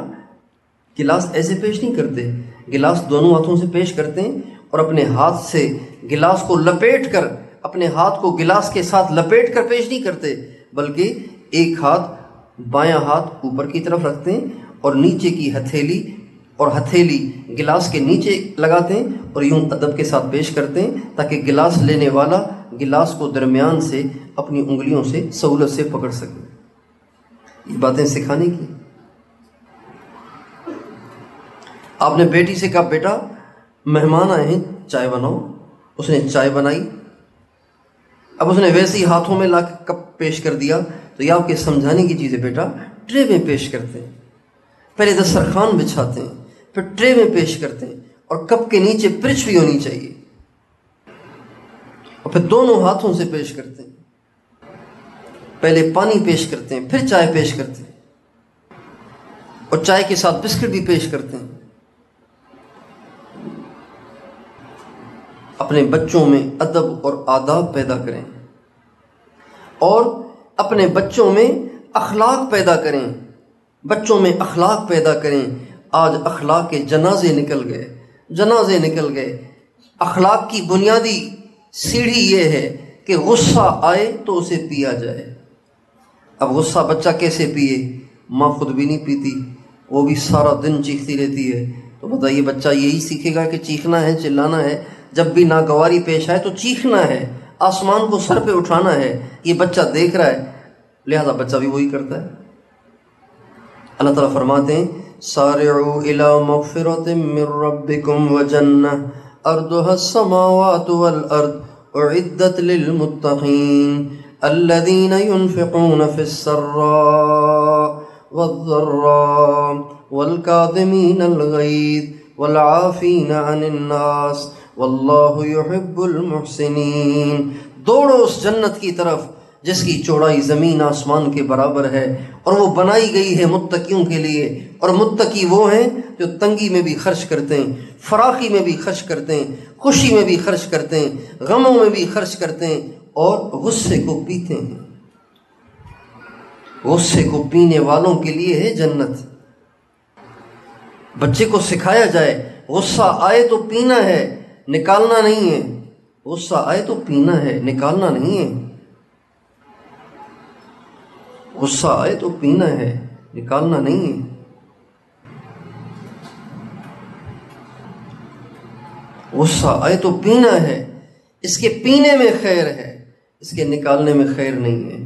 گلاس ایسے پیش نہیں کرتے، گلاس دونوں ہاتھوں سے پیش کرتے ہیں اور اپنے ہاتھ سے گلاس کو لپیٹ کر، اپنے ہاتھ کو گلاس کے ساتھ لپیٹ کر پیش نہیں کرتے، بلکہ ایک ہاتھ بایاں ہاتھ اوپر کی طرف رکھتے ہیں اور نیچے کی ہتھیلی گلاس کے نیچے لگاتے ہیں اور یوں ادب کے ساتھ پیش کرتے ہیں تاکہ گلاس لینے والا گلاس کو درمیان سے اپنی انگلیوں سے سہولت سے پکڑ سکے۔ یہ باتیں سکھانے کی۔ آپ نے بیٹی سے کہا بیٹا مہمان آئے ہیں چائے بناؤ، اس نے چائے بنائی، اب اس نے ویسے ہی ہاتھوں میں لا کے کپ پیش کر دیا، تو یہ آپ کے سمجھانے کی چیز ہے بیٹا ٹرے میں پیش کرتے ہیں، پہلے دسترخوان بچھاتے ہیں پھر ٹرے میں پیش کرتے ہیں اور کپ کے نیچے پرچھ بھی ہونی چاہیے اور پھر دونوں ہاتھوں سے پیش کرتے ہیں، پہلے پانی پیش کرتے ہیں پھر چائے پیش کرتے ہیں اور چائے کے ساتھ بسکٹ بھی پیش کرتے ہیں۔ اپنے بچوں میں ادب اور آداب پیدا کریں اور اپنے بچوں میں اخلاق پیدا کریں، بچوں میں اخلاق پیدا کریں۔ آج اخلاق کے جنازے نکل گئے۔ اخلاق کی بنیادی سیڑھی یہ ہے کہ غصہ آئے تو اسے پیا جائے۔ اب غصہ بچہ کیسے پیے؟ ماں خود بھی نہیں پیتی، وہ بھی سارا دن چیختی رہتی ہے، تو بتائیے بچہ یہی سیکھے گا کہ چیخنا ہے چلانا ہے؟ جب بھی ناگواری پیش آئے تو چیخنا ہے، آسمان کو سر پہ اٹھانا ہے، یہ بچہ دیکھ رہا ہے، لہذا بچہ بھی وہی کرتا ہے۔ اللہ تعالیٰ فرماتے ہیں سارعوا الی مغفرۃ من ربکم وجنہ ارضها السماوات والارض اعدت للمتقین الذین ينفقون فی السراء والضراء والکاظمین الغیظ والعافین عن الناس واللہ یحب المحسنین۔ دوڑو اس جنت کی طرف جس کی چوڑائی زمین آسمان کے برابر ہے اور وہ بنائی گئی ہے متقیوں کے لیے، اور متقی وہ ہیں جو تنگی میں بھی خرچ کرتے ہیں، فراخی میں بھی خرچ کرتے ہیں، خوشی میں بھی خرچ کرتے ہیں، غموں میں بھی خرچ کرتے ہیں اور غصے کو پیتے ہیں۔ غصے کو پینے والوں کے لیے ہے جنت۔ بچے کو سکھایا جائے غصہ آئے تو پینا ہے، نکالنا نہیں ہے۔ غصہ آئے تو پینا ہے، نکالنا نہیں ہے۔ غصہ آئے تو پینا ہے، نکالنا نہیں ہے۔ غصہ آئے تو پینا ہے، اس کے پینے میں خیر ہے، اس کے نکالنے میں خیر نہیں ہے۔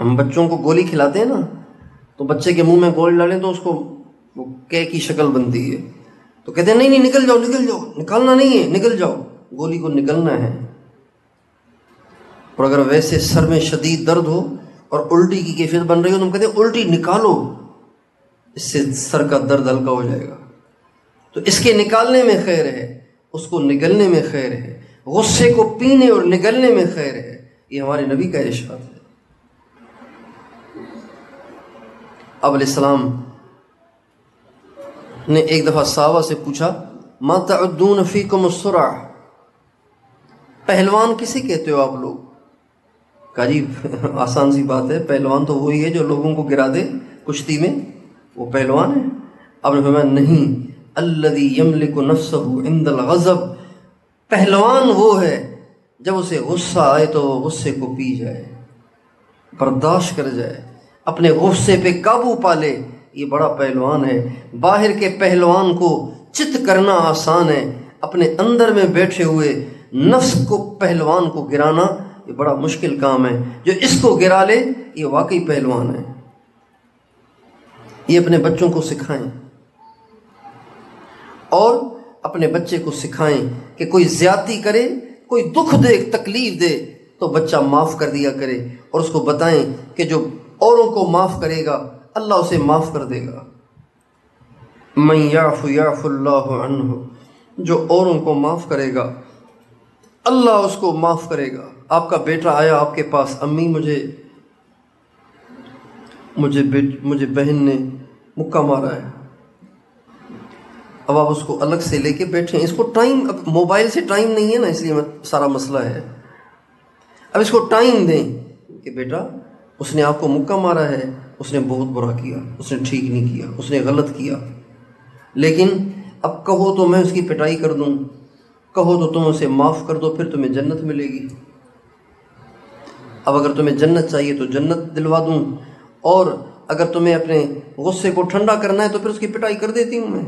ہم بچوں کو گولی کھلاتے ہیں نا، تو بچے کے منہ میں گولی ڈالیں تو اس کو وہ کی شکل بنتی ہے، تو کہتے ہیں نہیں نکل جاؤ نکالنا نہیں ہے، نکل جاؤ، گولی کو نکلنا ہے۔ اور اگر ویسے سر میں شدید درد ہو اور الٹی کی کیفیت بن رہی ہو تو ہم کہتے ہیں الٹی نکالو، اس سے سر کا درد ہلکا ہو جائے گا۔ تو اس کے نکالنے میں خیر ہے، اس کو نگلنے میں خیر ہے، غصے کو پینے اور نگلنے میں خیر ہے۔ یہ ہمارے نبی کا ارشاد ہے۔ اب علیہ السلام نے ایک دفعہ صحابہ سے پوچھا ما تعدون فیکم السرع، پہلوان کسے کہتے ہو آپ لوگ؟ کہا جی آسان سی بات ہے، پہلوان تو وہی ہے جو لوگوں کو گرا دے کشتی میں، وہ پہلوان ہے؟ آپ نے فرمایا نہیں، الذی یملک نفسہ عند الغضب، پہلوان وہ ہے جب اسے غصہ آئے تو وہ غصے کو پی جائے، برداشت کر جائے، اپنے غصے پہ قابو پا لے، یہ بڑا پہلوان ہے۔ باہر کے پہلوان کو چت کرنا آسان ہے، اپنے اندر میں بیٹھے ہوئے نفس کو پہلوان کو گرانا یہ بڑا مشکل کام ہے۔ جو اس کو گرا لے یہ واقعی پہلوان ہے۔ یہ اپنے بچوں کو سکھائیں، اور اپنے بچے کو سکھائیں کہ کوئی زیادتی کرے، کوئی دکھ دے، تکلیف دے تو بچہ معاف کر دیا کرے، اور اس کو بتائیں کہ جو اوروں کو معاف کرے گا اللہ اسے معاف کر دے گا۔ من یعف یعف اللہ عنہ، جو اوروں کو معاف کرے گا اللہ اس کو معاف کرے گا۔ آپ کا بیٹا آیا آپ کے پاس، امی مجھے بہن نے مکہ مارا ہے، اب آپ اس کو الگ سے لے کے بیٹھے ہیں، اس کو ٹائم، اب موبائل سے ٹائم نہیں ہے نا، اس لیے سارا مسئلہ ہے۔ اب اس کو ٹائم دیں کہ بیٹا اس نے آپ کو مکہ مارا ہے، اس نے بہت برا کیا، اس نے ٹھیک نہیں کیا، اس نے غلط کیا، لیکن اب کہو تو میں اس کی پٹائی کر دوں، کہو تو تم اسے معاف کر دو، پھر تمہیں جنت ملے گی۔ اب اگر تمہیں جنت چاہیے تو جنت دلوا دوں، اور اگر تمہیں اپنے غصے کو ٹھنڈا کرنا ہے تو پھر اس کی پٹائی کر دیتی ہوں میں،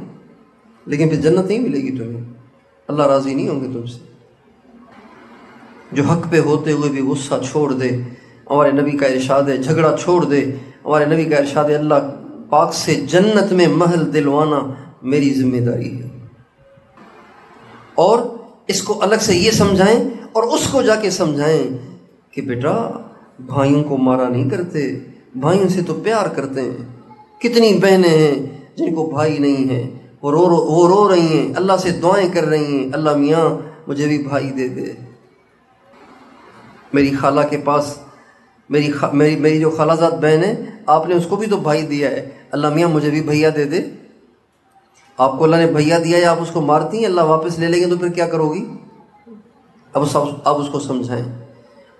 لیکن پھر جنت نہیں ملے گی تمہیں، اللہ راضی نہیں ہوں گے تم سے۔ جو حق پہ ہوتے ہوئے بھی غصہ چھوڑ دے، ہمارے نبی کا ارشاد ہے جھگڑا چھوڑ دے، ہمارے نبی کا ارشاد ہے اللہ پاک سے جنت میں محل دلوانا میری ذمہ داری ہے۔ اور اس کو الگ سے یہ سمجھائیں، اور اس کو جا کے سمجھائیں کہ بیٹا بھائیوں کو مارا نہیں کرتے، بھائیوں سے تو پیار کرتے ہیں۔ کتنی بہنیں ہیں جن کو بھائی نہیں ہیں، وہ رو رہی ہیں، اللہ سے دعائیں کر رہی ہیں، اللہ میاں مجھے بھی بھائی دے دے۔ میری خالہ کے پاس میری جو خالہ زاد بہن ہے، آپ نے اس کو بھی تو بھائی دیا ہے، اللہ میاں مجھے بھی بھیا دے دے۔ آپ کو اللہ نے بھیا دیا ہے، آپ اس کو مارتی ہیں، اللہ واپس لے لیں گے تو پھر کیا کرو گی؟ اب اس کو سمجھائیں،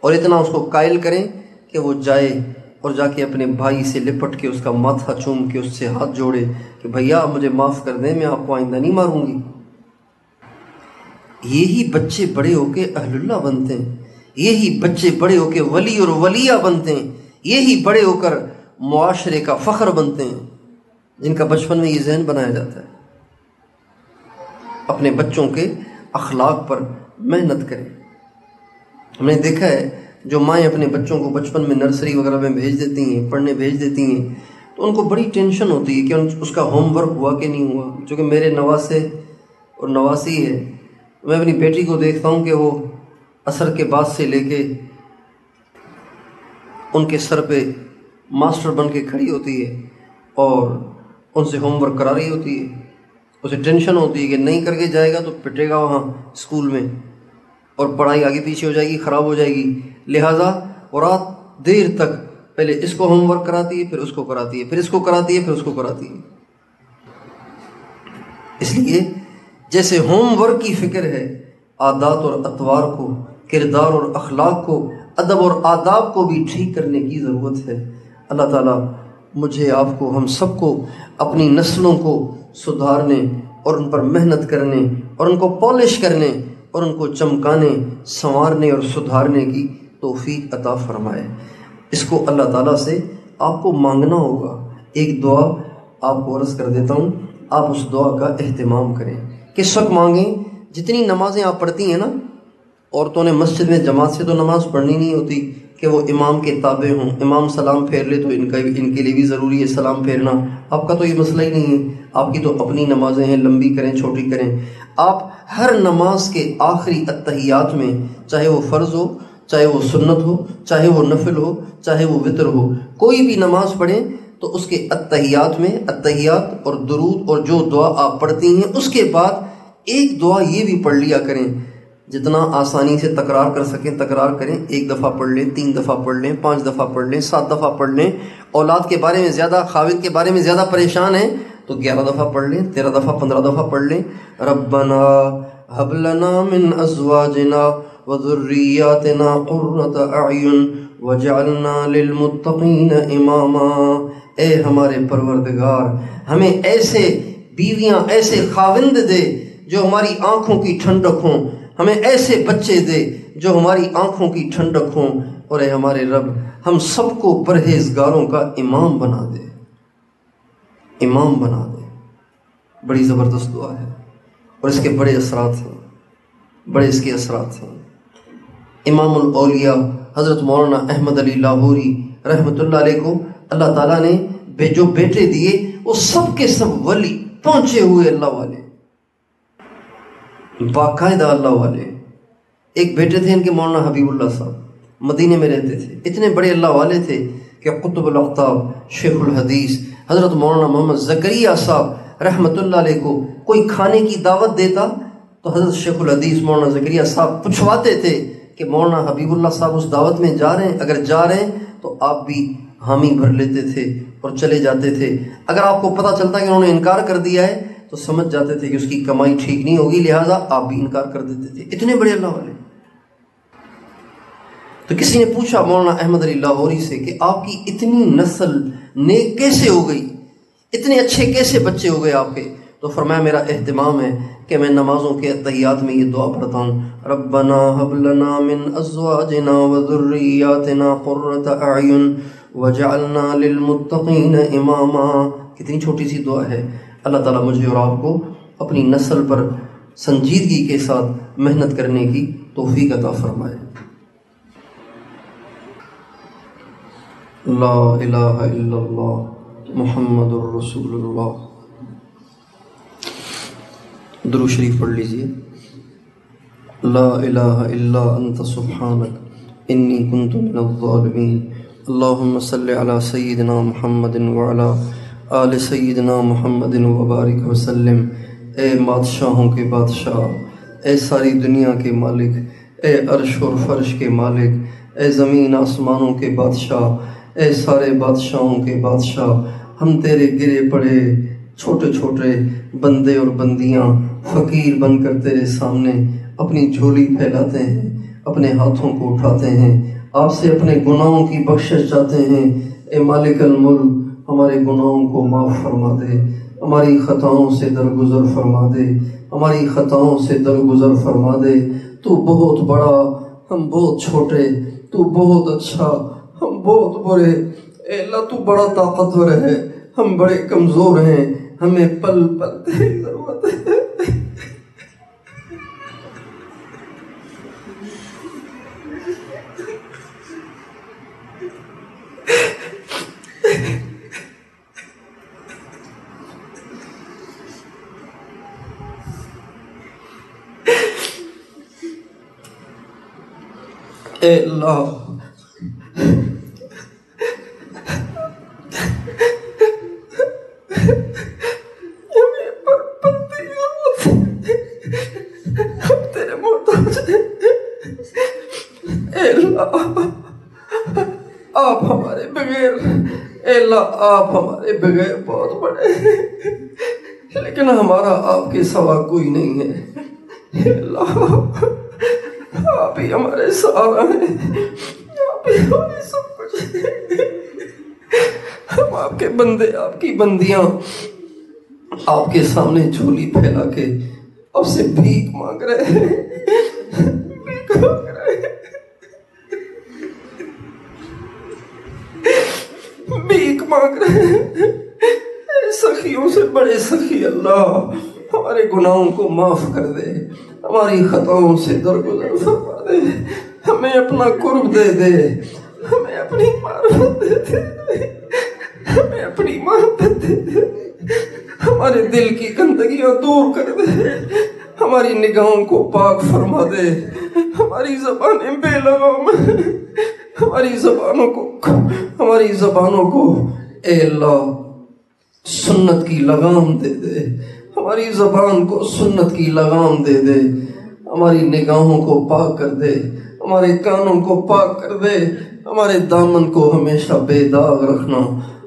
اور اتنا اس کو قائل کریں کہ وہ جائے اور جا کے اپنے بھائی سے لپٹ کے اس کا ماتھا چوم کے اس سے ہاتھ جوڑے کہ بھیا مجھے معاف کر دیں، میں آپ کو آئندہ نہیں ماروں گی۔ یہی بچے بڑے ہو کے اہل اللہ بنتے ہیں، یہی بچے بڑے ہو کے ولی اور ولیہ بنتے ہیں، یہی بڑے ہو کر معاشرے کا فخر بنتے ہیں، جن کا بچپن میں یہ ذہن بنایا جاتا ہے۔ اپنے بچوں کے اخلاق پر محنت کریں۔ ہم نے دیکھا ہے جو مائیں اپنے بچوں کو بچپن میں نرسری وغیرہ میں بھیج دیتی ہیں، پڑھنے بھیج دیتی ہیں، تو ان کو بڑی ٹینشن ہوتی ہے کہ اس کا ہوم ورک ہوا کہ نہیں ہوا۔ چونکہ میرے نواسے اور نواسی ہے، میں اپنی بیٹی کو دیکھتا ہوں کہ وہ عصر کے بعد سے لے کے ان کے سر پہ ماسٹر بن کے کھڑی ہوتی ہے اور ان سے ہوم ورک کرا رہی ہوتی ہے۔ اسے ٹینشن ہوتی ہے کہ نہیں کر کے جائے گا تو پٹے گا وہاں اسکول میں، اور پڑھائی آگے پیچھے ہو جائے گی، خراب ہو جائے گی، لہٰذا وہ رات دیر تک پہلے اس کو ہوم ورک کراتی ہے، پھر اس کو کراتی ہے، پھر اس کو کراتی ہے، پھر اس کو کراتی ہے۔ اس لیے جیسے ہوم ورک کی فکر ہے، عادات اور اطوار کو، کردار اور اخلاق کو، ادب اور آداب کو بھی ٹھیک کرنے کی ضرورت ہے۔ اللہ تعالیٰ مجھے، آپ کو، ہم سب کو اپنی نسلوں کو سدھارنے اور ان پر محنت کرنے اور ان کو پالش کرنے اور ان کو چمکانے، سنوارنے اور سدھارنے کی توفیق عطا فرمائے۔ اس کو اللہ تعالیٰ سے آپ کو مانگنا ہوگا۔ ایک دعا آپ کو عرض کر دیتا ہوں، آپ اس دعا کا اہتمام کریں۔ کس وقت مانگیں؟ جتنی نمازیں آپ پڑھتی ہیں نا، عورتوں نے مسجد میں جماعت سے تو نماز پڑھنی نہیں ہوتی کہ وہ امام کے تابع ہوں، امام سلام پھیر لے تو ان کے لیے بھی ضروری ہے سلام پھیرنا۔ آپ کا تو یہ مسئلہ ہی نہیں ہے، آپ کی تو اپنی نمازیں ہیں، لمبی کریں چھوٹی کریں۔ آپ ہر نماز کے آخری اتحیات میں، چاہے وہ فرض ہو، چاہے وہ سنت ہو، چاہے وہ نفل ہو، چاہے وہ وتر ہو، کوئی بھی نماز پڑھیں تو اس کے اتحیات میں اتحیات اور درود اور جو دعا آپ پڑھتی ہیں اس کے بعد ایک دعا یہ بھی پڑھ لیا کریں، جتنا آسانی سے تکرار کر سکیں تکرار کریں۔ 1 دفعہ پڑھ لیں، 3 دفعہ پڑھ لیں، 5 دفعہ پڑھ لیں، 7 دفعہ پڑھ لیں۔ اولاد کے بارے میں زیادہ، خاوند کے بارے میں زیادہ پریشان ہیں تو 11 دفعہ پڑھ لیں، 13 دفعہ، 15 دفعہ پڑھ لیں۔ ربنا هب لنا من ازواجنا وذرياتنا قرة أعين وجعلنا للمتقين إماما۔ اے ہمارے پروردگار ہمیں ایسے بیویاں ایسے خاوند دے جو ہماری آنکھوں کی ٹھنڈک ہوں، ہمیں ایسے بچے دے جو ہماری آنکھوں کی ٹھنڈک ہوں، اور اے ہمارے رب ہم سب کو پرہیزگاروں کا امام بنا دے، امام بنا دے۔ بڑی زبردست دعا ہے اور اس کے بڑے اثرات ہیں، بڑے اس کے اثرات ہیں۔ امام الاولیاء حضرت مولانا احمد علی لاہوری رحمۃ اللہ علیہ کو اللہ تعالیٰ نے جو بیٹے دیے وہ سب کے سب ولی، پہنچے ہوئے اللہ والے، باقاعدہ اللہ والے۔ ایک بیٹے تھے ان کے مولانا حبیب اللہ صاحب، مدینے میں رہتے تھے، اتنے بڑے اللہ والے تھے کہ قطب الاقطاب شیخ الحدیث حضرت مولانا محمد زکریا صاحب رحمۃ اللہ علیہ کو کوئی کھانے کی دعوت دیتا تو حضرت شیخ الحدیث مولانا زکریا صاحب پوچھواتے تھے کہ مولانا حبیب اللہ صاحب اس دعوت میں جا رہے ہیں؟ اگر جا رہے ہیں تو آپ بھی حامی بھر لیتے تھے اور چلے جاتے تھے۔ اگر آپ کو پتہ چلتا کہ انہوں نے انکار کر دیا ہے تو سمجھ جاتے تھے کہ اس کی کمائی ٹھیک نہیں ہوگی، لہٰذا آپ بھی انکار کر دیتے تھے۔ اتنے بڑے اللہ والے۔ تو کسی نے پوچھا مولانا احمد علی لاہوری سے کہ آپ کی اتنی نسل نیک کیسے ہو گئی، اتنے اچھے کیسے بچے ہو گئے آپ کے؟ تو فرمایا میرا اہتمام ہے کہ میں نمازوں کے اتحیات میں یہ دعا پڑھتا ہوں، ربنا هب لنا من ازواجنا وذرياتنا قرة اعین وجعلنا للمتقین اماما۔ کتنی چھوٹی سی دعا ہے۔ اللہ تعالیٰ مجھے اور آپ کو اپنی نسل پر سنجیدگی کے ساتھ محنت کرنے کی توفیق عطا فرمائے۔ لا الہ الا اللہ محمد الرسول اللہ۔ درود شریف پڑھ لیجئے۔ لا الہ الا انت سبحانک انی کنت من الظالمین۔ اللہم صلی علی سیدنا محمد وعلی آل سیدنا محمد وبارک وسلم۔ اے بادشاہوں کے بادشاہ، اے ساری دنیا کے مالک، اے عرش اور فرش کے مالک، اے زمین آسمانوں کے بادشاہ، اے سارے بادشاہوں کے بادشاہ، ہم تیرے گرے پڑے چھوٹے چھوٹے بندے اور بندیاں فقیر بن کر تیرے سامنے اپنی جھولی پھیلاتے ہیں، اپنے ہاتھوں کو اٹھاتے ہیں، آپ سے اپنے گناہوں کی بخشش چاہتے ہیں۔ اے مالک الملک، ہمارے گناہوں کو معاف فرما دے، ہماری خطاؤں سے درگزر فرما دے، ہماری خطاؤں سے درگزر فرما دے۔ تو بہت بڑا، ہم بہت چھوٹے، تو بہت اچھا، ہم بہت برے۔ اے اللہ تو بڑا طاقتور ہے، ہم بڑے کمزور ہیں، ہمیں پل پل تیری ضرورت ہے۔ اے اللہ ہمیں پر پلتی ضرورت ہے، ہم تیرے محتاج ہیں۔ اے اللہ آپ ہمارے بغیر، اے اللہ آپ ہمارے بغیر بہت بڑے ہیں، لیکن ہمارا آپ کے سوا کوئی نہیں ہے۔ اے اللہ آپ ہی ہمارے سہارا ہیں، آپ ہی ہمارے سب کچھ ہیں۔ ہم آپ کے بندے، آپ کی بندیاں آپ کے سامنے جھولی پھیلا کے آپ سے بھیک مانگ رہے ہیں، بھیک مانگ رہے ہیں، بھیک مانگ رہے ہیں۔ اے سخیوں سے بڑے سخی اللہ، ہمارے گناہوں کو معاف کر دے، ہماری خطاؤں سے درگزر فرما دے، ہمیں اپنا قرب دے دے، ہمیں اپنی معرفت دے دے، ہمیں اپنی محبت دے دے، ہمارے دل کی گندگیاں دور کر دے، ہماری نگاہوں کو پاک فرما دے، ہماری زبانیں بے لگام ہیں، ہماری زبانوں کو اے اللہ سنت کی لگام دے دے، ہماری زبان کو سنت کی لگام دے دے، ہماری نگاہوں کو پاک کر دے، ہمارے کانوں کو پاک کر دے، ہمارے دامن کو ہمیشہ بے داغ رکھنا۔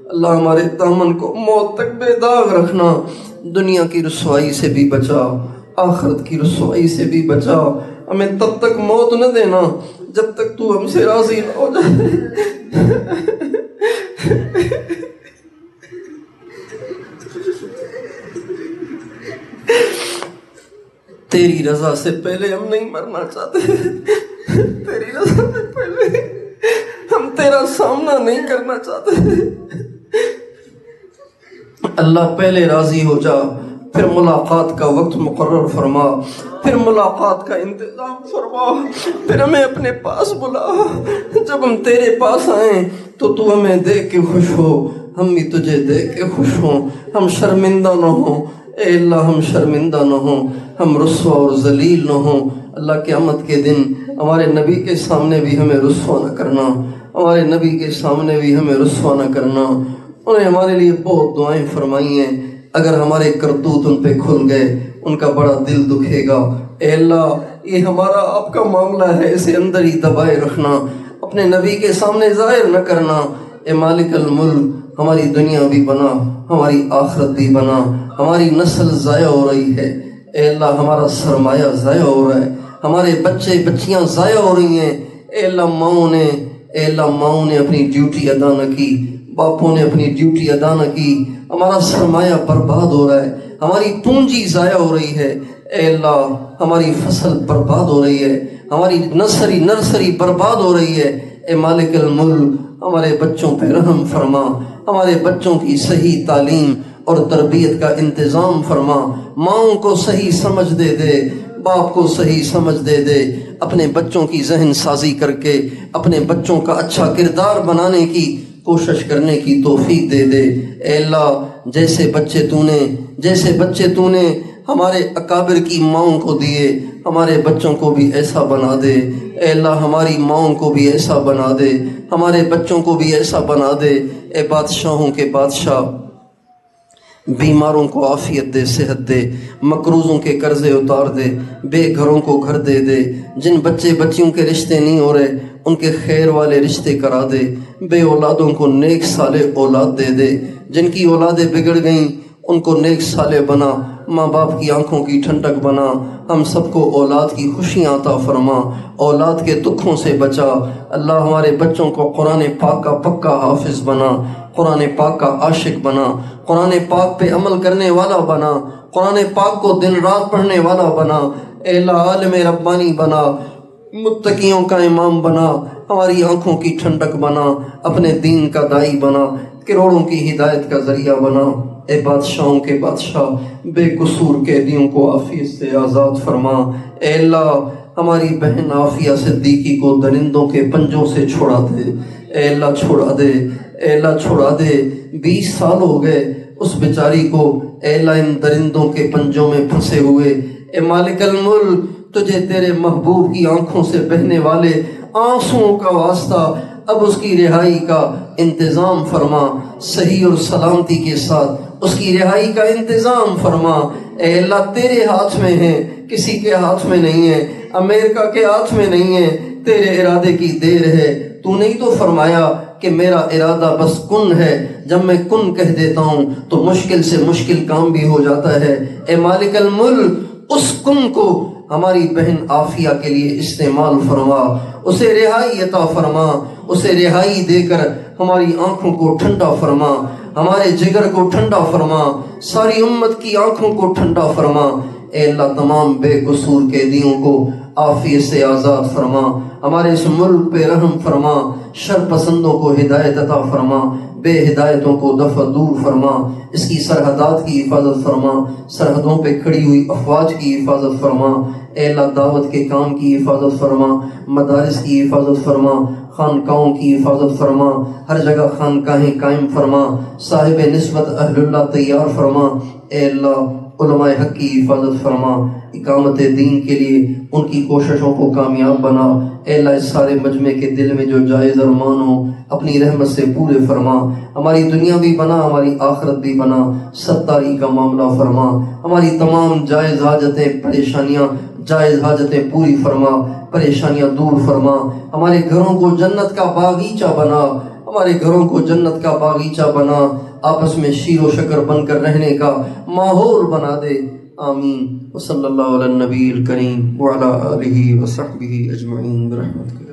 اللہ ہمارے دامن کو موت تک بے داغ رکھنا، دنیا کی رسوائی سے بھی بچا، آخرت کی رسوائی سے بھی بچا، ہمیں تب تک موت نہ دینا جب تک تو ہم سے راضی نہ ہو جائے۔ تیری رضا سے پہلے ہم نہیں مرنا چاہتے، تیری رضا سے پہلے ہم تیرا سامنا نہیں کرنا چاہتے۔ اللہ پہلے راضی ہو جا، پھر ملاقات کا وقت مقرر فرما، پھر ملاقات کا انتظام فرما، پھر ہمیں اپنے پاس بلا۔ جب ہم تیرے پاس آئیں تو تو ہمیں دیکھ کے خوش ہو، ہم بھی تجھے دیکھ کے خوش ہوں، ہم شرمندہ نہ ہوں۔ اے اللہ ہم شرمندہ نہ ہوں، ہم رسوا اور ذلیل نہ ہوں۔ اللہ قیامت کے دن ہمارے نبی کے سامنے بھی ہمیں رسوا نہ کرنا، ہمارے نبی کے سامنے بھی ہمیں رسوا نہ کرنا۔ انہیں ہمارے لیے بہت دعائیں فرمائی ہیں، اگر ہمارے کرتوت ان پہ کھل گئے ان کا بڑا دل دکھے گا۔ اے اللہ یہ ہمارا آپ کا معاملہ ہے، اسے اندر ہی دبائے رکھنا، اپنے نبی کے سامنے ظاہر نہ کرنا۔ اے مالک الملک ہماری دنیا بھی بنا، ہماری آخرت بھی بنا، ہماری نسل ضائع ہو رہی ہے۔ اے اللہ ہمارا سرمایہ ضائع ہو رہا ہے، ہمارے بچے بچیاں ضائع ہو رہی ہیں۔ اے اللہ ماؤں نے اپنی ڈیوٹی ادا نہ کی، باپوں نے اپنی ڈیوٹی ادا نہ کی، ہمارا سرمایہ برباد ہو رہا ہے، ہماری پونجی ضائع ہو رہی ہے۔ اے اللہ ہماری فصل برباد ہو رہی ہے، ہماری نرسری برباد ہو رہی ہے۔ اے مالک الملک ہمارے بچوں پہ رحم فرما، ہمارے بچوں کی صحیح تعلیم اور تربیت کا انتظام فرما، ماؤں کو صحیح سمجھ دے دے، باپ کو صحیح سمجھ دے دے، اپنے بچوں کی ذہن سازی کر کے اپنے بچوں کا اچھا کردار بنانے کی کوشش کرنے کی توفیق دے دے۔ اے اللہ جیسے بچے تو نے ہمارے اکابر کی ماؤں کو دیے، ہمارے بچوں کو بھی ایسا بنا دے۔ اے اللہ ہماری ماؤں کو بھی ایسا بنا دے، ہمارے بچوں کو بھی ایسا بنا دے۔ اے بادشاہوں کے بادشاہ بیماروں کو عافیت دے، صحت دے، مقروضوں کے قرضے اتار دے، بے گھروں کو گھر دے دے، جن بچے بچیوں کے رشتے نہیں ہو رہے ان کے خیر والے رشتے کرا دے، بے اولادوں کو نیک صالح اولاد دے دے، جن کی اولادیں بگڑ گئیں ان کو نیک صالح بنا، ماں باپ کی آنکھوں کی ٹھنڈک بنا، ہم سب کو اولاد کی خوشیاں عطا فرما، اولاد کے دکھوں سے بچا۔ اللہ ہمارے بچوں کو قرآن پاک کا پکا حافظ بنا، قرآن پاک کا عاشق بنا، قرآن پاک پہ عمل کرنے والا بنا، قرآن پاک کو دن رات پڑھنے والا بنا۔ اے اللہ عالم ربانی بنا، متقیوں کا امام بنا، ہماری آنکھوں کی ٹھنڈک بنا، اپنے دین کا دائی بنا، کروڑوں کی ہدایت کا ذریعہ بنا۔ اے بادشاہوں کے بادشاہ بے قصور قیدیوں کو عافیت سے آزاد فرما۔ اے اللہ ہماری بہن عافیہ صدیقی کو درندوں کے پنجوں سے چھڑا دے۔ اے اللہ چھڑا دے، اے اللہ چھڑا دے۔ 20 سال ہو گئے اس بیچاری کو اے اللہ ان درندوں کے پنجوں میں پھنسے ہوئے۔ اے مالک الملک تجھے تیرے محبوب کی آنکھوں سے بہنے والے آنسوؤں کا واسطہ اب اس کی رہائی کا انتظام فرما، صحیح اور سلامتی کے ساتھ اس کی رہائی کا انتظام فرما۔ اے اللہ تیرے ہاتھ میں ہے، کسی کے ہاتھ میں نہیں ہے، امریکہ کے ہاتھ میں نہیں ہے، تیرے ارادے کی دیر ہے۔ تو نہیں تو فرمایا کہ میرا ارادہ بس کن ہے، جب میں کن کہہ دیتا ہوں تو مشکل سے مشکل کام بھی ہو جاتا ہے۔ اے مالک الملک اس کن کو ہماری بہن عافیہ کے لیے استعمال فرما، اسے رہائی عطا فرما، اسے رہائی دے کر ہماری آنکھوں کو ٹھنڈا فرما، ہمارے جگر کو ٹھنڈا فرما، ساری امت کی آنکھوں کو ٹھنڈا فرما۔ اے اللہ تمام بے قصور قیدیوں کو عافیت سے آزاد فرما، ہمارے اس ملک پہ رحم فرما، شر پسندوں کو ہدایت عطا فرما، بے ہدایتوں کو دفع دور فرما، اس کی سرحدات کی حفاظت فرما، سرحدوں پہ کھڑی ہوئی افواج کی حفاظت فرما۔ اے اللہ دعوت کے کام کی حفاظت فرما، مدارس کی حفاظت فرما، خانقاہوں کی حفاظت فرما، ہر جگہ خانقاہیں قائم فرما، صاحب نسبت اہل اللہ تیار فرما۔ اے اللہ علماء حق کی حفاظت فرما، اقامت دین کے لیے ان کی کوششوں کو کامیاب بنا۔ اے اللہ اس سارے مجمع کے دل میں جو جائز ارمان ہو اپنی رحمت سے پورے فرما، ہماری دنیا بھی بنا، ہماری آخرت بھی بنا، ستاری کا معاملہ فرما، ہماری تمام جائز حاجتیں پریشانیاں جائز حاجتیں پوری فرما، پریشانیاں دور فرما، ہمارے گھروں کو جنت کا باغیچہ بنا، ہمارے گھروں کو جنت کا باغیچہ بنا، آپس میں شیر و شکر بن کر رہنے کا ماحول بنا دے۔ آمین۔ وصلی اللہ علی النبی الکریم وعلی آلہ وصحبہ اجمعین برحمتک.